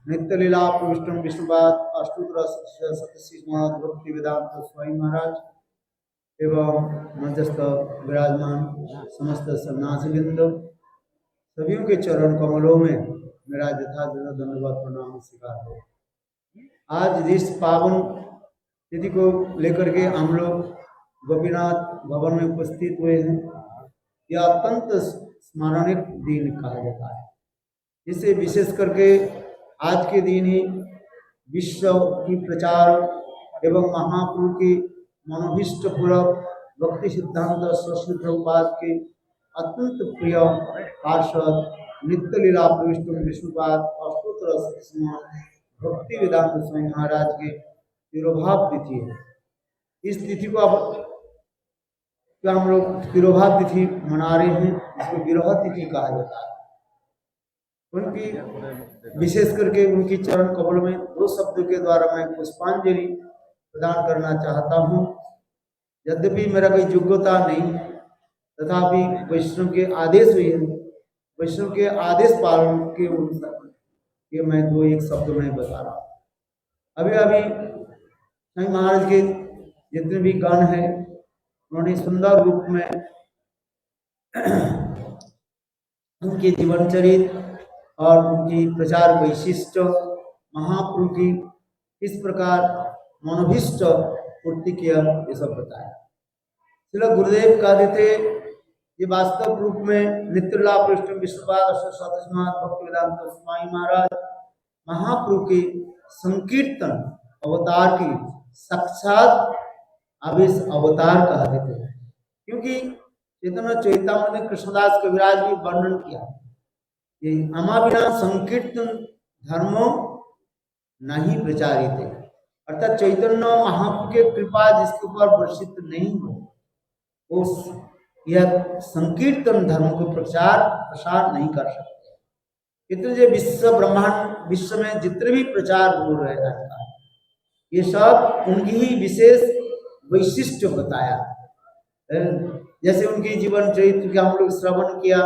नित्य लीला प्रविष्टम विष्णुपाद अष्टोत्तर श्रीमद् भक्ति वेदांत स्वामी महाराज एवं मध्यस्थ विराजमान समस्त सन्यासीवृंद सभी के चरण कमलों में मेरा यथार्थ धन्यवाद प्रणाम स्वीकार हो। आज इस पावन तिथि को लेकर के हम लोग गोपीनाथ भवन में उपस्थित हुए हैं। यह अत्यंत स्मरणीय दिन कहा जाता है। इसे विशेष करके आज के दिन ही विश्व की प्रचार एवं महापुरुष की मनोभीष्ट पूर्वक भक्ति सिद्धांत सरस्वती प्रभुपाद के अत्यंत प्रिय पार्षद नित्य लीला प्रविष्ट विष्णुपाद अष्टोत्तर भक्ति वेदांत स्वामी महाराज के तिरोभाव तिथि है। इस तिथि को अब क्या हम लोग तिरोभाव तिथि मना रहे हैं, इसको विरह तिथि कहा जाता है। उनकी विशेष करके उनकी चरण कमल में दो शब्दों के द्वारा मैं पुष्पांजलि प्रदान करना चाहता हूँ। यद्यपि मेरा कोई योग्यता नहीं, तथापि वैष्णव के आदेश हुए हैं, वैष्णव के आदेश पालन के अनुसार ये मैं दो एक शब्द में बता रहा हूँ। अभी अभी स्वामी महाराज के जितने भी गण हैं उन्होंने सुंदर रूप में उनके जीवन चरित्र और उनकी प्रचार वैशिष्ट महाप्रभु की इस प्रकार मनोभीष्ट पूर्ति किया, ये सब बताया। श्रील गुरुदेव कहते थे ये वास्तव रूप में नित्यला पृष्ठ विष्णुपाद भक्ति वेदांत स्वामी महाराज महाप्रभु के संकीर्तन अवतार की साक्षात आवेश अवतार कहते थे। क्योंकि चैतन्य चैतामृत कृष्णदास कविराज भी वर्णन किया, ये अमा बिना संकीर्तन धर्मों नहीं प्रचारित है। अर्थात चैतन्य महाप्रभु के कृपा जिसके ऊपर वर्षित नहीं हो उस यह संकीर्तन धर्म को प्रसार नहीं कर सकते। इतने जो विश्व ब्रह्मांड विश्व में जितने भी प्रचार हो रहे हैं ये सब उनकी ही विशेष वैशिष्ट बताया। जैसे उनकी जीवन चरित्र का हम लोग श्रवण किया।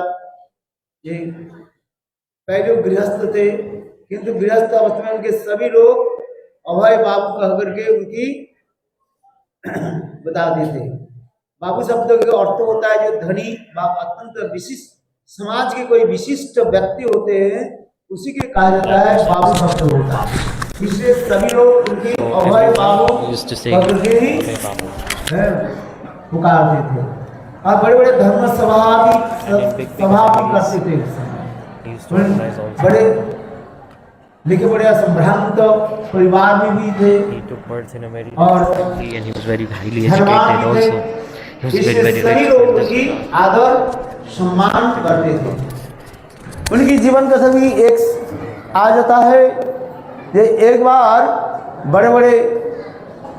ये पहले गृहस्थ थे, किंतु गृहस्थ अवस्था में उनके सभी लोग अभय बाबू कह करके उनकी बता देते। बाबू शब्द का अर्थ होता है जो धनी अत्यंत विशिष्ट समाज के कोई विशिष्ट व्यक्ति होते हैं उसी के कहा जाता है बाबू शब्द होता है। इसलिए सभी लोग उनकी अभय बाबू करके ही पुकारते थे और बड़े बड़े धर्म सभा भी करते थे। बड़े लेकिन बड़े संभ्रांत परिवार में भी थे और सभी लोग उनकी आदर सम्मान करते थे। उनकी जीवन का सभी एक आ जाता है। ये एक बार बड़े बड़े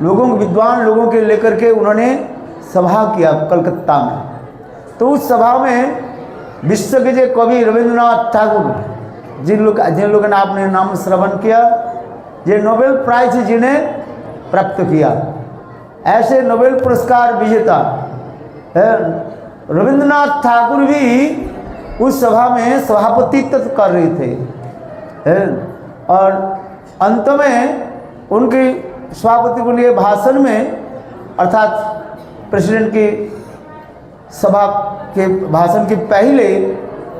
लोगों विद्वान लोगों के लेकर के उन्होंने सभा किया कलकत्ता में। तो उस सभा में विश्व के जो कवि रविंद्रनाथ ठाकुर जिन लोगों ने आपने नाम श्रवण किया, ये नोबेल प्राइज जिन्हें प्राप्त किया, ऐसे नोबेल पुरस्कार विजेता रविंद्रनाथ ठाकुर भी उस सभा में सभापतित्व कर रहे थे। और अंत में उनके सभापति के लिए भाषण में अर्थात प्रेसिडेंट की सभा के भाषण के पहले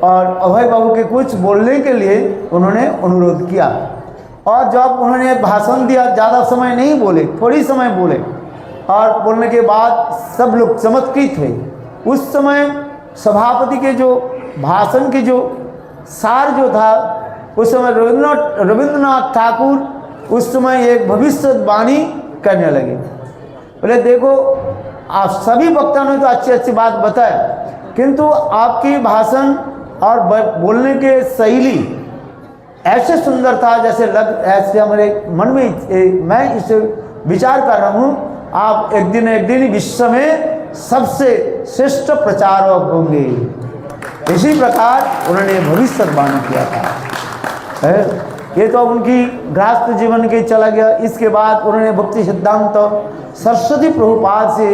और अभय बाबू के कुछ बोलने के लिए उन्होंने अनुरोध किया। और जब उन्होंने भाषण दिया, ज़्यादा समय नहीं बोले, थोड़ी समय बोले और बोलने के बाद सब लोग चमत्कृत थे। उस समय सभापति के जो भाषण के जो सार जो था, उस समय रविंद्रनाथ ठाकुर उस समय एक भविष्यवाणी करने लगे। बोले देखो आप सभी वक्ताओं ने तो अच्छी अच्छी बात बताया, किंतु आपकी भाषण और बोलने के शैली ऐसे सुंदर था ऐसे हमारे मन में मैं इस विचार कर रहा हूँ आप एक दिन विश्व में सबसे श्रेष्ठ प्रचारक होंगे। इसी प्रकार उन्होंने भविष्यवाणी किया था। ये तो उनकी गृहस्थ जीवन के चला गया। इसके बाद उन्होंने भक्ति सिद्धांत सरस्वती प्रभुपाद से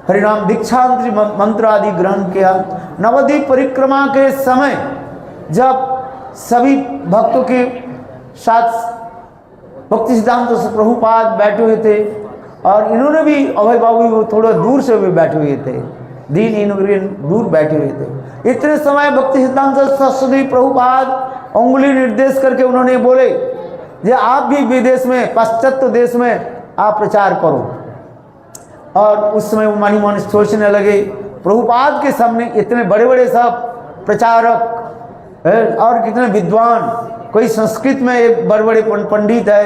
हरिनाम दीक्षांत मंत्र आदि ग्रहण किया। नवद्वीप परिक्रमा के समय जब सभी भक्तों के साथ भक्ति सिद्धांत प्रभुपाद बैठे हुए थे और इन्होंने भी अभय बाबू वो थोड़ा दूर से भी बैठे हुए थे, दीन इनग्रीन दूर बैठे हुए थे। इतने समय भक्ति सिद्धांत सरस्वती प्रभुपाद उंगली निर्देश करके उन्होंने बोले जे आप भी विदेश में पाश्चात्य देश में आप प्रचार करो। और उस समय वो मनी मन सोचने लगे प्रभुपाद के सामने इतने बड़े बड़े सब प्रचारक और कितने विद्वान, कोई संस्कृत में एक बड़े बड़े पंडित है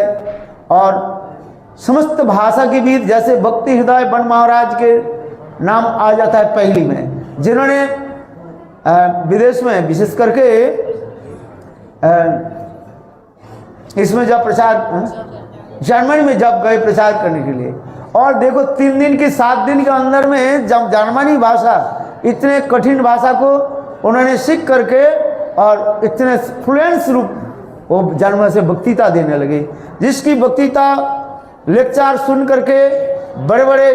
और समस्त भाषा के बीच जैसे भक्ति हृदय बन महाराज के नाम आ जाता है पहली में, जिन्होंने विदेश में विशेष करके इसमें जब प्रचार जर्मनी में जब गए प्रचार करने के लिए, और देखो 3 दिन की 7 दिन के अंदर में जब जर्मनी भाषा इतने कठिन भाषा को उन्होंने सीख करके और इतने फ्लुएंस रूप वो जर्मन से वक्तृता देने लगे, जिसकी वक्तृता लेक्चर सुन करके बड़े बड़े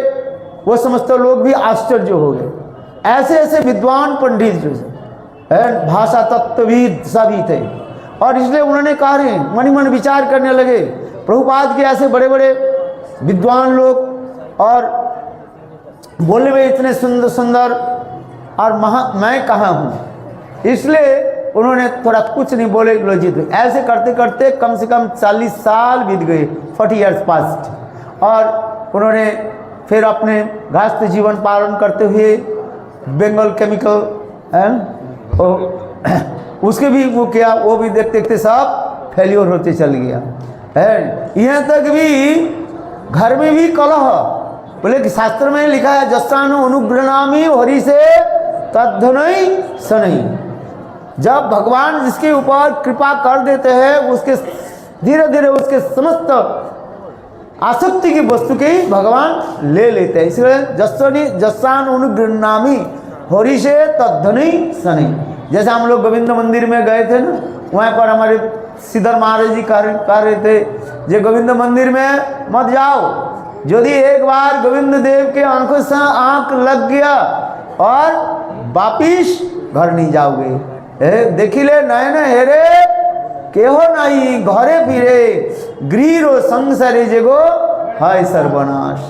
वो समस्त लोग भी आश्चर्य हो गए। ऐसे ऐसे विद्वान पंडित जो भाषा तत्वविद सभी थे और इसलिए उन्होंने कहा रहे मन मन विचार करने लगे प्रभुपाद के ऐसे बड़े बड़े विद्वान लोग और बोलने में इतने सुंदर सुंदर और मैं कहाँ हूँ, इसलिए उन्होंने थोड़ा कुछ नहीं बोले लोजित। ऐसे करते करते कम से कम 40 साल बीत गए, 40 years पास्ट, और उन्होंने फिर अपने गृहस्थ जीवन पालन करते हुए बंगाल केमिकल उसके भी वो किया, वो भी देखते देखते सब फेल्योर होते चल गया है। यहाँ तक भी घर में भी कलह, बोले कि शास्त्र में लिखा है जस्तानु अनुग्रहणामी हरि से तद्धनई सनई। जब भगवान जिसके ऊपर कृपा कर देते हैं उसके धीरे धीरे उसके समस्त आसक्ति की वस्तु के भगवान ले लेते हैं। इसलिए जस्तान अनुग्रहणामी हरि से तद्धनई सनई। जैसे हम लोग गोविंद मंदिर में गए थे ना, वहाँ पर हमारे सिद्धर महाराज जी कह रहे थे जे गोविंद मंदिर में मत जाओ, यदि एक बार गोविंद देव के आंखों से आंख लग गया और वापिस घर नहीं जाओगे। देखिले नयन हेरे केहो नहीं घरे फिरे गृह संसारे जेगो हाय सर्वनाश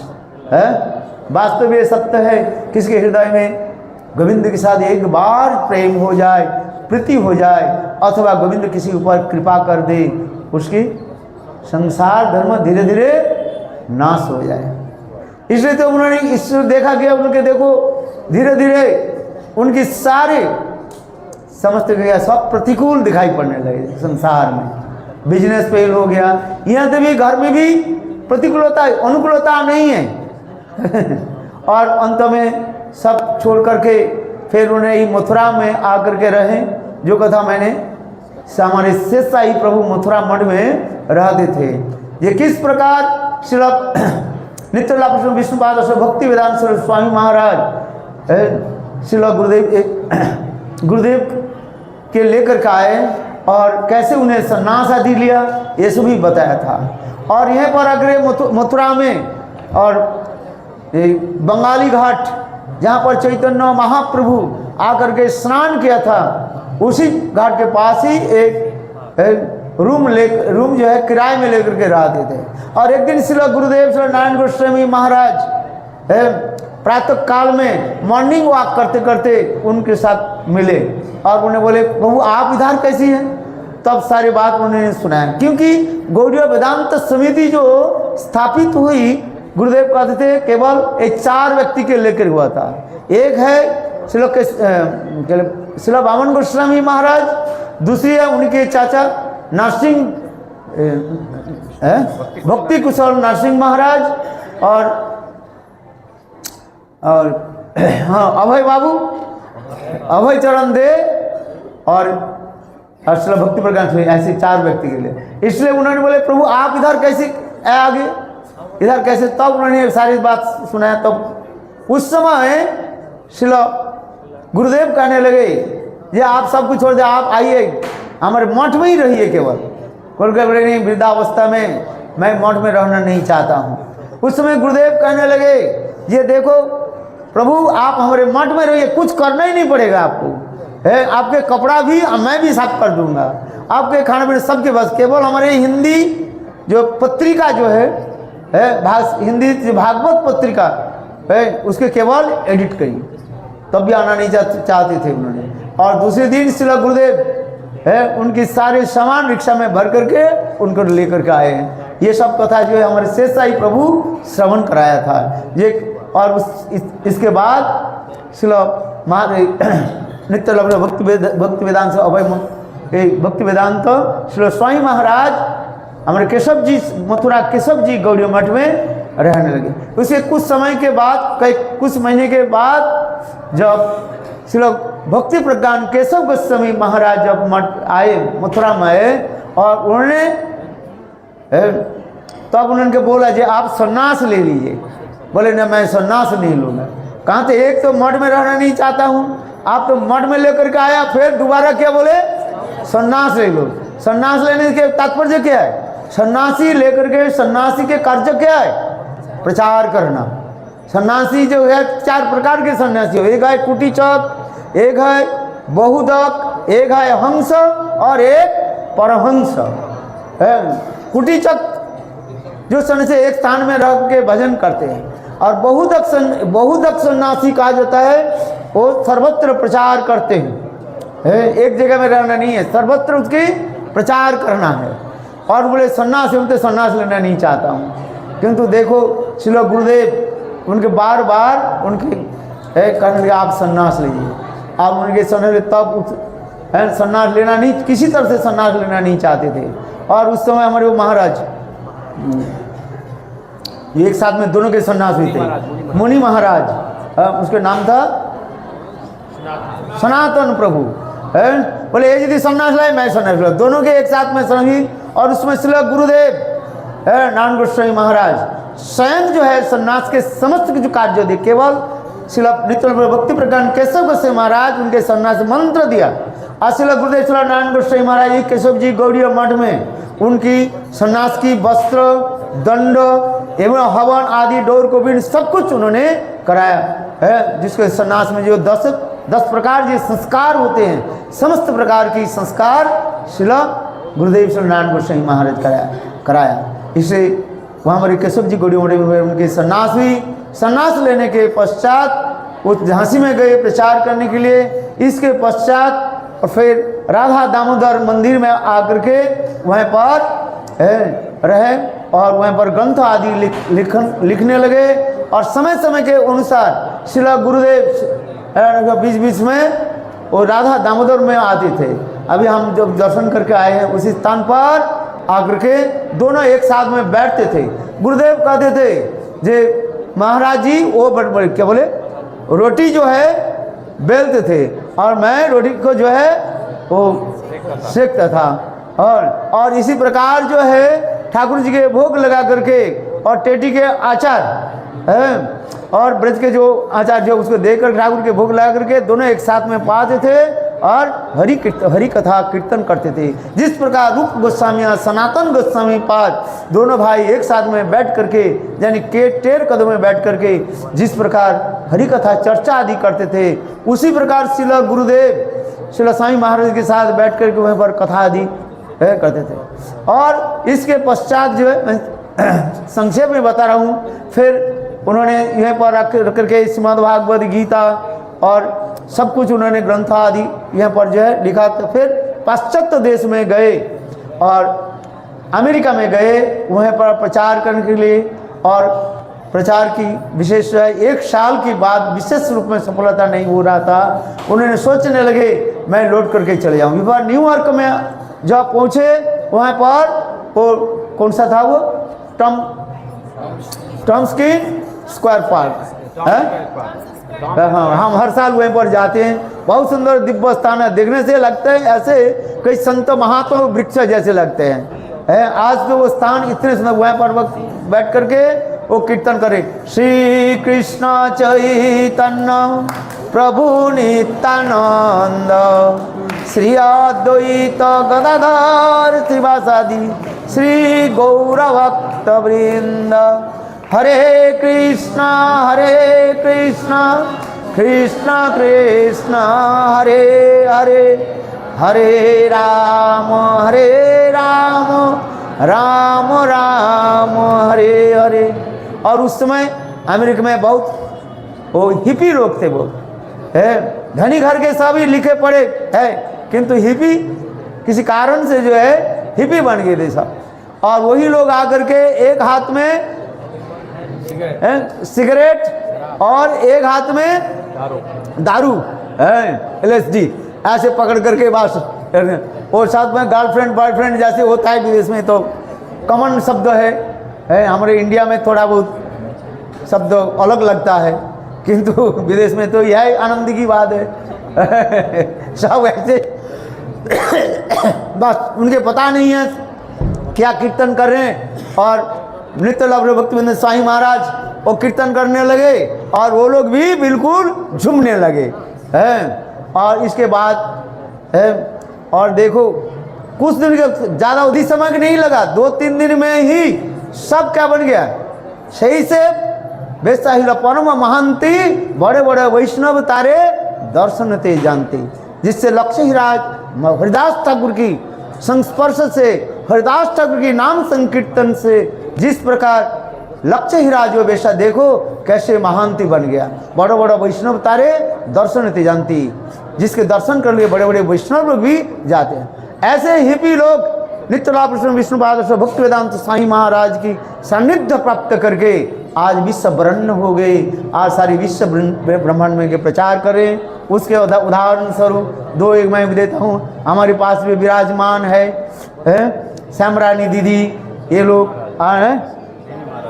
है। वास्तव ये सत्य है, किसके हृदय में गोविंद के साथ एक बार प्रेम हो जाए, प्रीति हो जाए, अथवा गोविंद किसी ऊपर कृपा कर दे, उसकी संसार धर्म धीरे धीरे नाश हो जाए। इसलिए तो उन्होंने ईश्वर देखा गया उनके, देखो धीरे धीरे उनकी सारे समस्त गया सब प्रतिकूल दिखाई पड़ने लगे संसार में। बिजनेस फेल हो गया, यहाँ से भी घर में भी प्रतिकूलता अनुकूलता नहीं है और अंत में सब छोड़ करके फिर उन्हें ही मथुरा में आकर के रहे, जो कथा मैंने हमारे शेषशाही प्रभु मथुरा मठ में रहते थे। ये किस प्रकार श्री नित्य लाभ विष्णुपाद भक्ति वेदांत स्वामी महाराज श्री गुरुदेव के लेकर के आए और कैसे उन्हें सन्यास आदि लिया, ये सब भी बताया था। और यहाँ पर अग्रे मथुरा में और बंगाली घाट जहाँ पर चैतन्य महाप्रभु आकर के स्नान किया था, उसी घाट के पास ही एक रूम जो है किराए में लेकर के रहते थे। और एक दिन श्री गुरुदेव श्री नारायण गोस्वामी महाराज प्रातः काल में मॉर्निंग वॉक करते करते उनके साथ मिले और उन्हें बोले प्रभु आप इधर कैसी हैं। तब सारी बात उन्होंने सुनाया, क्योंकि गौड़ीय वेदांत समिति जो स्थापित हुई गुरुदेव कहते थे केवल एक 4 व्यक्ति के लेकर हुआ था। एक है श्री वामन गोस्वामी महाराज, दूसरी है उनके चाचा नरसिंह भक्ति कुशल नरसिंह महाराज और हाँ अभय बाबू, अभय चरण दे और श्री भक्ति प्रकाश, ऐसे 4 व्यक्ति के लिए। इसलिए उन्होंने बोले प्रभु आप इधर कैसे आगे, इधर कैसे। तब उन्होंने सारी बात सुनाया। तब उस समय श्री गुरुदेव कहने लगे ये आप सब कुछ छोड़ दे, आप आइए हमारे मठ में ही रहिए केवल। बोले नहीं वृद्धावस्था में मैं मठ में रहना नहीं चाहता हूँ। उस समय गुरुदेव कहने लगे ये देखो प्रभु आप हमारे मठ में रहिए, कुछ करना ही नहीं पड़ेगा आपको, है, आपके कपड़ा भी मैं भी साफ कर दूंगा, आपके खाने पीने सबके बस। केवल हमारे हिंदी जो पत्रिका जो है हिंदी भागवत पत्रिका है, उसके केवल एडिट करिए, तब भी आना नहीं चाहते थे उन्होंने। और दूसरे दिन श्रील गुरुदेव है उनकी सारे सामान रिक्शा में भर करके उनको लेकर के आए हैं। ये सब कथा जो है हमारे शेष साई प्रभु श्रवण कराया था ये। और इसके बाद श्रील नित्य लग्न भक्ति वेदांत अभय भक्ति वेदांत श्री स्वामी महाराज हमारे केशव जी मथुरा केशव जी गौड़ी मठ में रहने लगे। उसके कुछ समय के बाद कुछ महीने के बाद जब श्री भक्ति प्रज्ञान केशव गोस्वामी महाराज जब मठ आए मथुरा में आए और उन्होंने तब उन्होंने बोला जी आप सन्यास ले लीजिए। बोले ना मैं सन्यास नहीं लूँगा। कहाँ थे एक तो मठ में रहना नहीं चाहता हूँ, आप तो मठ में लेकर के आया, फिर दोबारा क्या बोले सन्यास ले लो। सन्यास लेने के तात्पर्य क्या है? सन्यासी लेकर के सन्यासी के कार्य क्या है? प्रचार करना। सन्यासी जो है 4 प्रकार के सन्यासी हो, एक है कुटीचक, एक है बहुदक, एक है हंस और एक परहंस है। कुटीचक जो सन्यासी एक स्थान में रह के भजन करते हैं, और बहुदक सन्यासी कहा जाता है वो सर्वत्र प्रचार करते हैं, एक जगह में रहना नहीं है, सर्वत्र उसकी प्रचार करना है। और बोले सन्यासी हम तो सन्यास लेना नहीं चाहता हूँ, किंतु देखो श्रील गुरुदेव उनके बार बार उनके कहने लगे आप सन्यास लीजिए। आप उनके सन्यास तब सन्यास लेना नहीं, किसी तरह से सन्यास लेना नहीं चाहते थे। और उस समय हमारे वो महाराज एक साथ में दोनों के सन्यास हुए थे। मुनि महाराज उसके नाम था सनातन प्रभु है। बोले ये यदि सन्यास लाए मैं सन्यास ला, दोनों के एक साथ में सन्यास। और उसमें श्री गुरुदेव नारायण गोस्वामी महाराज स्वयं जो है सन्यास के समस्त जो कार्य थे, केवल श्री नित्य भक्ति प्रज्ञान केशव गोस्वामी महाराज उनके सन्यास मंत्र दिया। और श्री गुरुदेव श्री नारायण गोस्वामी महाराज केशव जी गौड़ी मठ में उनकी सन्यास की वस्त्र दंड एवं हवन आदि डोर को भी सब कुछ उन्होंने कराया है। जिसके सन्यास में जो 10 प्रकार के संस्कार होते हैं, समस्त प्रकार की संस्कार श्री गुरुदेव श्री नारायण गोस्वामी महाराज कराया। इसे वहाँ हमारे केशव जी गौड़ी मठ में उनकी सन्यास हुई। सन्यास लेने के पश्चात वो झांसी में गए प्रचार करने के लिए। इसके पश्चात और फिर राधा दामोदर मंदिर में आकर के वहाँ पर रहे और वहाँ पर ग्रंथ आदि लिखने लगे। और समय समय के अनुसार श्री गुरुदेव बीच बीच में वो राधा दामोदर में आते थे। अभी हम जब दर्शन करके आए हैं उसी स्थान पर आकर के दोनों एक साथ में बैठते थे। गुरुदेव कहते थे जे महाराज जी वो बड़े क्या बोले रोटी जो है बेलते थे और मैं रोटी को जो है वो सेकता था। और इसी प्रकार जो है ठाकुर जी के भोग लगा करके और टेटी के आचार है और ब्रज के जो आचार जो उसको देकर ठाकुर के भोग लगा करके दोनों एक साथ में पाते थे और हरि कथा कीर्तन करते थे। जिस प्रकार रूप गोस्वामी और सनातन गोस्वामी पाद दोनों भाई एक साथ में बैठ करके यानी टेर कदम में बैठ करके जिस प्रकार हरि कथा चर्चा आदि करते थे, उसी प्रकार श्रील गुरुदेव श्रील स्वामी महाराज के साथ बैठ करके वहीं पर कथा आदि करते थे। और इसके पश्चात जो है मैं संक्षेप में बता रहा हूँ, फिर उन्होंने यहीं पर रख करके श्रीमद् भागवत गीता और सब कुछ उन्होंने ग्रंथ आदि यहाँ पर जो है लिखा। तो फिर पाश्चात्य देश में गए और अमेरिका में गए वहाँ पर प्रचार करने के लिए। और प्रचार की विशेष 1 साल के बाद विशेष रूप में सफलता नहीं हो रहा था। उन्होंने सोचने लगे मैं लौट करके चले जाऊँ। इस बार न्यूयॉर्क में जब पहुँचे वहाँ पर वो कौन सा था वो टॉम्स्किन स्क्वायर पार्क है। हाँ हम हर साल वहीं पर जाते हैं। बहुत सुंदर दिव्य स्थान है, देखने से लगता है ऐसे कई संत महात्मा वृक्ष जैसे लगते हैं। आज तो वो स्थान इतने सुंदर, वहीं पर बैठ करके वो कीर्तन करे श्री कृष्ण चैतन्य प्रभु नित्यानंद श्री अद्वैत गदाधर श्रीवासादि श्री गौर भक्त वृंद हरे कृष्णा कृष्ण कृष्ण हरे हरे हरे राम राम राम हरे हरे। और उस समय अमेरिका में बहुत वो हिपी लोग थे, वो है धनी घर के सभी लिखे पढ़े है, किंतु हिपी किसी कारण से जो है हिपी बन गए थे सब। और वही लोग आकर के एक हाथ में सिगरेट और एक हाथ में दारू है LSD ऐसे पकड़ करके बस, और साथ में गर्लफ्रेंड बॉयफ्रेंड जैसे होता है विदेश में तो कॉमन शब्द है। हमारे इंडिया में थोड़ा बहुत शब्द अलग लगता है, किंतु विदेश में तो यह आनंद की बात है। सब ऐसे बस उनके पता नहीं है क्या कीर्तन कर रहे हैं। और नित्य लभ्य भक्तिविनोद स्वामी महाराज वो कीर्तन करने लगे और वो लोग भी बिल्कुल झूमने लगे हैं। और इसके बाद है, और देखो कुछ दिन के ज़्यादा अधिक समय नहीं लगा, 2-3 दिन में ही सब क्या बन गया, सही से बेसाहिल परम महांति बड़े बड़े वैष्णव तारे दर्शन ते जानते, जिससे लक्ष्मीराज हरिदास ठाकुर की संस्पर्श से, हरिदास ठाकुर की नाम संकीर्तन से जिस प्रकार लक्ष्मीराज वो वैसा देखो कैसे महांति बन गया। बड़े बड़े वैष्णव तारे दर्शन ते जानती, जिसके दर्शन करने लिए बड़े बड़े वैष्णव लोग भी जाते हैं। ऐसे हिपी लोग नित्यलाभ विष्णुपाद भक्ति वेदांत स्वामी महाराज की सानिध्य प्राप्त करके आज विश्व ब्रह्म हो गए। आज सारी विश्व ब्रह्मांड में के प्रचार करें। उसके उदाहरण स्वरूप 2 एक मैं भी देता हूँ। हमारे पास भी विराजमान है श्यामरानी दीदी, ये लोग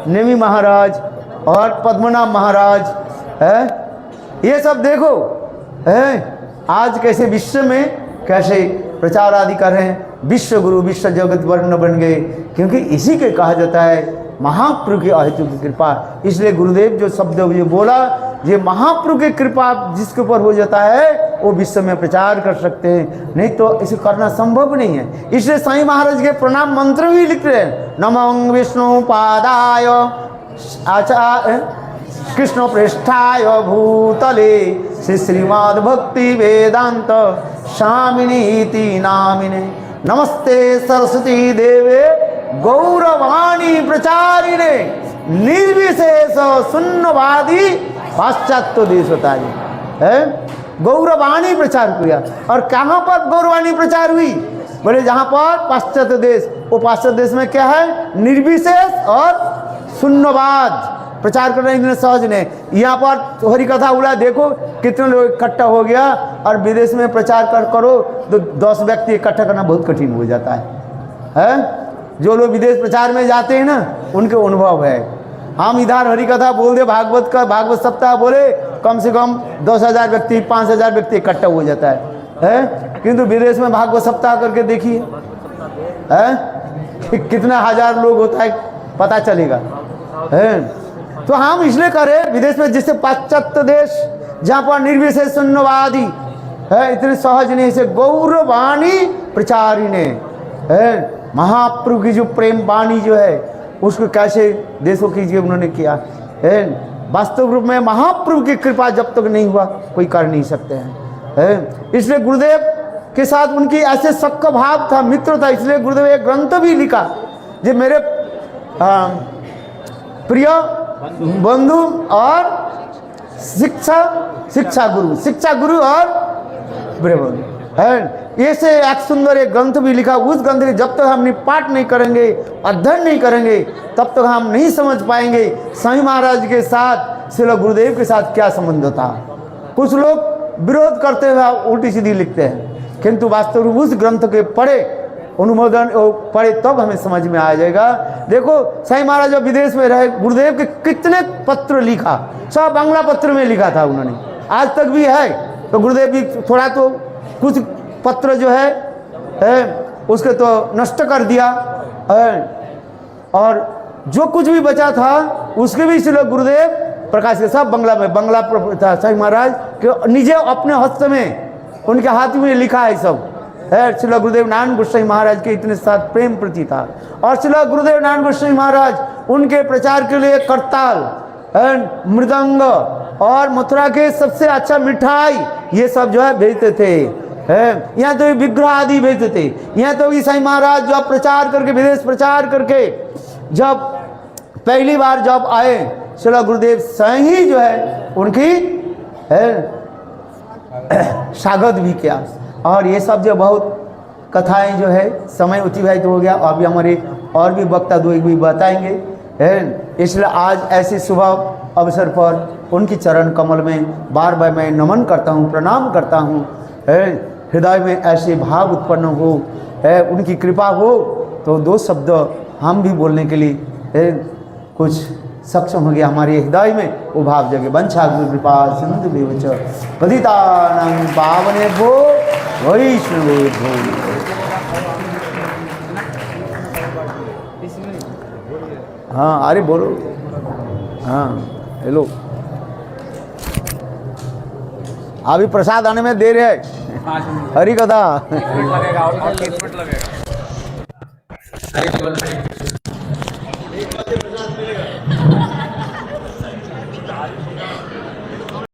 नेमी महाराज और पद्मनाभ महाराज है। ये सब देखो है आज कैसे विश्व में कैसे प्रचार आदि कर रहे हैं। विश्व गुरु विश्व जगत वर्ण बन गए, क्योंकि इसी के कहा जाता है महाप्रभु की अहेतुक की कृपा। इसलिए गुरुदेव जो शब्द ये बोला, ये महाप्रभु की कृपा जिसके ऊपर हो जाता है वो विश्व में प्रचार कर सकते हैं, नहीं तो इसे करना संभव नहीं है। इसलिए स्वामी महाराज के प्रणाम मंत्र भी लिख रहे हैं, नमो विष्णु पादाय आचार्य कृष्ण पृष्ठाय भूतले श्री श्रीमद् भक्ति वेदांत स्वामिनीति नामिने नमस्ते सरस्वती देवे गौरवाणी प्रचारिणे निर्विशेष शून्यवादी पाश्चात्य देशतारी है। गौरवाणी प्रचार किया। और कहाँ पर गौरवाणी प्रचार हुई? बोले जहाँ पर पाश्चात्य देश, वो पाश्चात्य देश में क्या है, निर्विशेष और शून्यवाद प्रचार करना इतने सहज नहीं। यहाँ पर हरि कथा उड़ा देखो कितने लोग इकट्ठा हो गया, और विदेश में प्रचार करो तो 10 व्यक्ति इकट्ठा करना बहुत कठिन हो जाता है? जो लोग विदेश प्रचार में जाते हैं ना, उनके अनुभव है। हम इधर हरि कथा बोल दे, भागवत का भागवत सप्ताह बोले, कम से कम 10,000 व्यक्ति 5,000 व्यक्ति इकट्ठा हो जाता है? किंतु विदेश में भागवत सप्ताह करके देखिए कितना हजार लोग होता है, पता चलेगा है? तो हम इसलिए करें विदेश में, जिससे पाश्चात्य देश जहाँ पर निर्विशेष शून्यवादी है, इतने सहज नहीं से गौरवाणी प्रचारिणे है। महाप्रभु की जो प्रेम वाणी जो है उसको कैसे देशों की उन्होंने किया है। वास्तव रूप में महाप्रभु की कृपा जब तक नहीं हुआ कोई कर नहीं सकते हैं। इसलिए गुरुदेव के साथ उनकी ऐसे सक्का भाव था, मित्र था। इसलिए गुरुदेव एक ग्रंथ भी लिखा, जो मेरे प्रिय बंधु और शिक्षा गुरु और ब्रह्मबंधु है। ऐसे एक सुंदर एक ग्रंथ भी लिखा। उस ग्रंथ के जब तक हम पाठ नहीं करेंगे, अध्ययन नहीं करेंगे, तब तक हम नहीं समझ पाएंगे स्वामी महाराज के साथ, श्रील गुरुदेव के साथ क्या संबंध था। कुछ लोग विरोध करते हुए उल्टी सीधी लिखते हैं, किंतु वास्तव में उस ग्रंथ के पढ़े, अनुमोदन पढ़े, तब हमें समझ में आ जाएगा। देखो स्वामी महाराज जब विदेश में रहे, गुरुदेव के कितने पत्र लिखा, सब बांग्ला पत्र में लिखा था उन्होंने, आज तक भी है। तो गुरुदेव भी थोड़ा तो कुछ पत्र जो है उसके तो नष्ट कर दिया है, और जो कुछ भी बचा था उसके भी इसलिए गुरुदेव प्रकाश के सब बांग्ला में, बांग्ला था स्वामी महाराज के निजे अपने हस्त में, उनके हाथ में लिखा है सब है। श्रील गुरुदेव नारायण गोस्वामी महाराज के इतने साथ प्रेम प्रति था। और श्रील गुरुदेव नारायण गोस्वामी महाराज उनके प्रचार के लिए करताल, मृदंग, और मथुरा के सबसे अच्छा मिठाई ये सब जो है भेजते थे। यहाँ तो विग्रह आदि भेजते थे। यहाँ तो ईसाई महाराज जो प्रचार करके, विदेश प्रचार करके जब पहली बार जब आए, श्रील गुरुदेव स्वयं ही जो है उनकी स्वागत भी किया। और ये सब जो बहुत कथाएं जो है, समय अतिबाहित हो गया, अभी हमारे और भी वक्ता दो एक भी बताएंगे। इसलिए आज ऐसे शुभ अवसर पर उनकी चरण कमल में बार बार मैं नमन करता हूँ, प्रणाम करता हूँ। हृदय में ऐसे भाव उत्पन्न हो, उनकी कृपा हो तो दो शब्द हम भी बोलने के लिए कुछ सक्षम हो गया हमारे हृदय में, वो भाव जगे। वंशा गुरु कृपा सिंधु देवच पतितानां पावनेभ्यो वैष्णवेभ्यो। हाँ अरे बोलो। हाँ हेलो, अभी प्रसाद आने में देर है। हरी कथा। 1 मिनट लगेगा और 30 मिनट लगेगा।